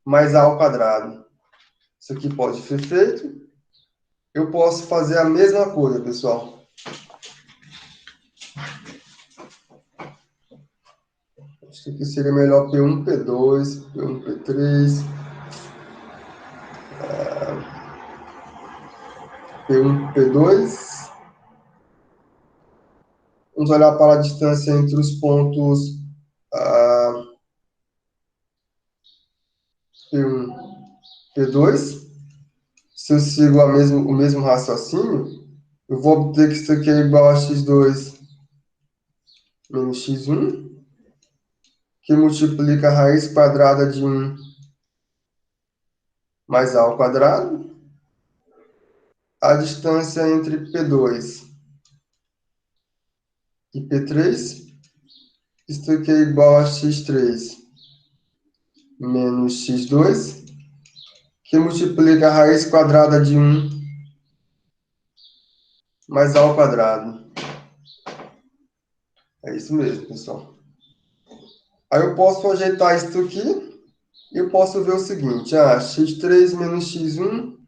Speaker 1: mais a ao quadrado. Isso aqui pode ser feito. Eu posso fazer a mesma coisa, pessoal. Acho que aqui seria melhor P1, P2, P1, P3. P1, P2. Vamos olhar para a distância entre os pontos P1, P2. Se eu sigo o mesmo raciocínio, eu vou obter que isso aqui é igual a x2 menos x1, que multiplica a raiz quadrada de 1 mais a ao quadrado. A distância entre P2 e P3, isso aqui é igual a x3 menos x2, que multiplica a raiz quadrada de 1 mais a ao quadrado. É isso mesmo, pessoal. Aí eu posso ajeitar isso aqui e eu posso ver o seguinte. x3 menos x1,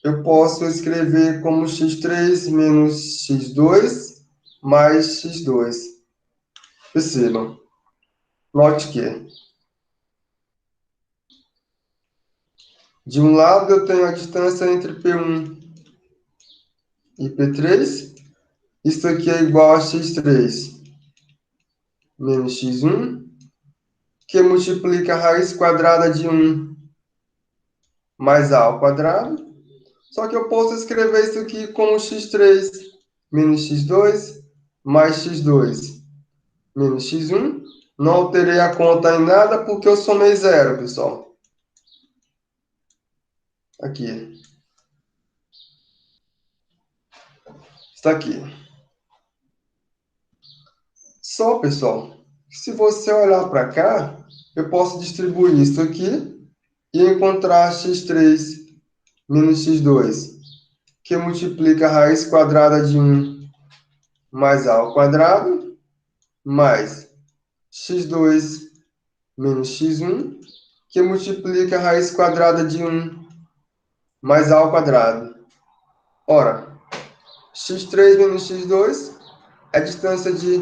Speaker 1: eu posso escrever como x3 menos x2 mais x2. Percebam. Note que de um lado eu tenho a distância entre P1 e P3. Isso aqui é igual a x3 menos x1, que multiplica a raiz quadrada de 1 mais a ao quadrado. Só que eu posso escrever isso aqui como x3 menos x2 mais x2 menos x1. Não alterei a conta em nada porque eu somei zero, pessoal. Aqui. Está aqui. Só, pessoal, se você olhar para cá, eu posso distribuir isso aqui e encontrar x3 menos x2, que multiplica a raiz quadrada de 1 mais a ao quadrado, mais x2 menos x1, que multiplica a raiz quadrada de 1 mais a ao quadrado. Ora, x3 menos x2 é a distância de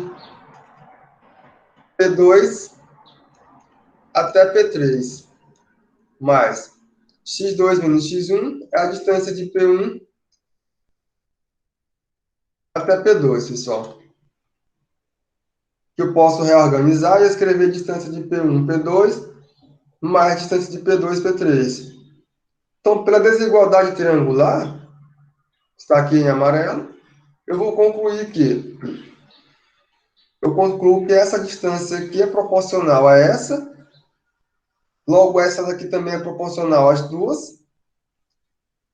Speaker 1: P2 até P3, mais x2 menos x1 é a distância de P1 até P2, pessoal. Que eu posso reorganizar e escrever a distância de P1, P2, mais a distância de P2, P3. Então, pela desigualdade triangular, está aqui em amarelo, eu vou concluir que essa distância aqui é proporcional a essa, Logo, essa daqui também é proporcional às duas.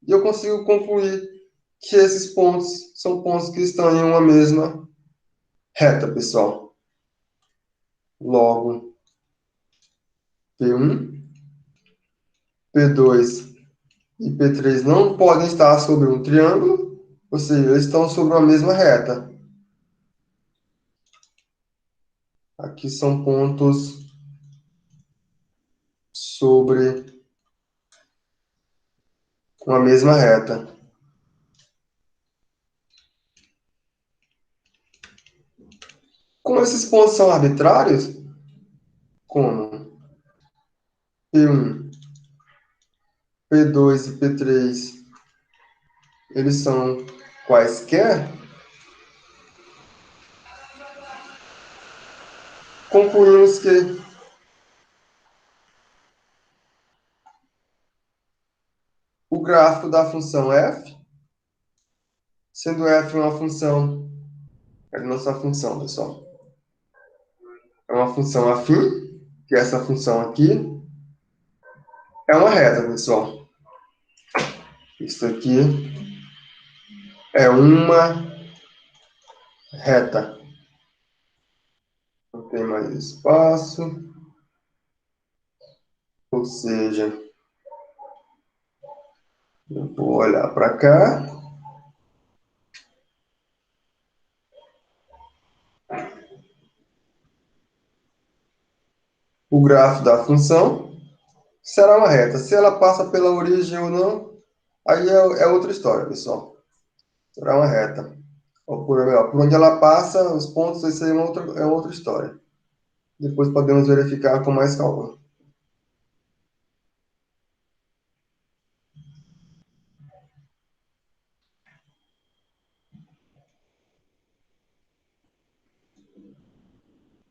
Speaker 1: E eu consigo concluir que esses pontos são pontos que estão em uma mesma reta, pessoal. Logo, P1, P2 e P3 não podem estar sobre um triângulo, ou seja, eles estão sobre uma mesma reta. Aqui são pontos sobre uma mesma reta. Como esses pontos são arbitrários, como P1, P2 e P3, eles são quaisquer, concluímos que o gráfico da função f, sendo f uma função, é a nossa função, pessoal, é uma função afim, que é essa função aqui, é uma reta, pessoal. Isso aqui é uma reta. Não tem mais espaço. Ou seja, eu vou olhar para cá. O gráfico da função será uma reta. Se ela passa pela origem ou não, aí é outra história, pessoal. Será uma reta. Ou por onde ela passa, os pontos, isso aí é outra história. Depois podemos verificar com mais calma.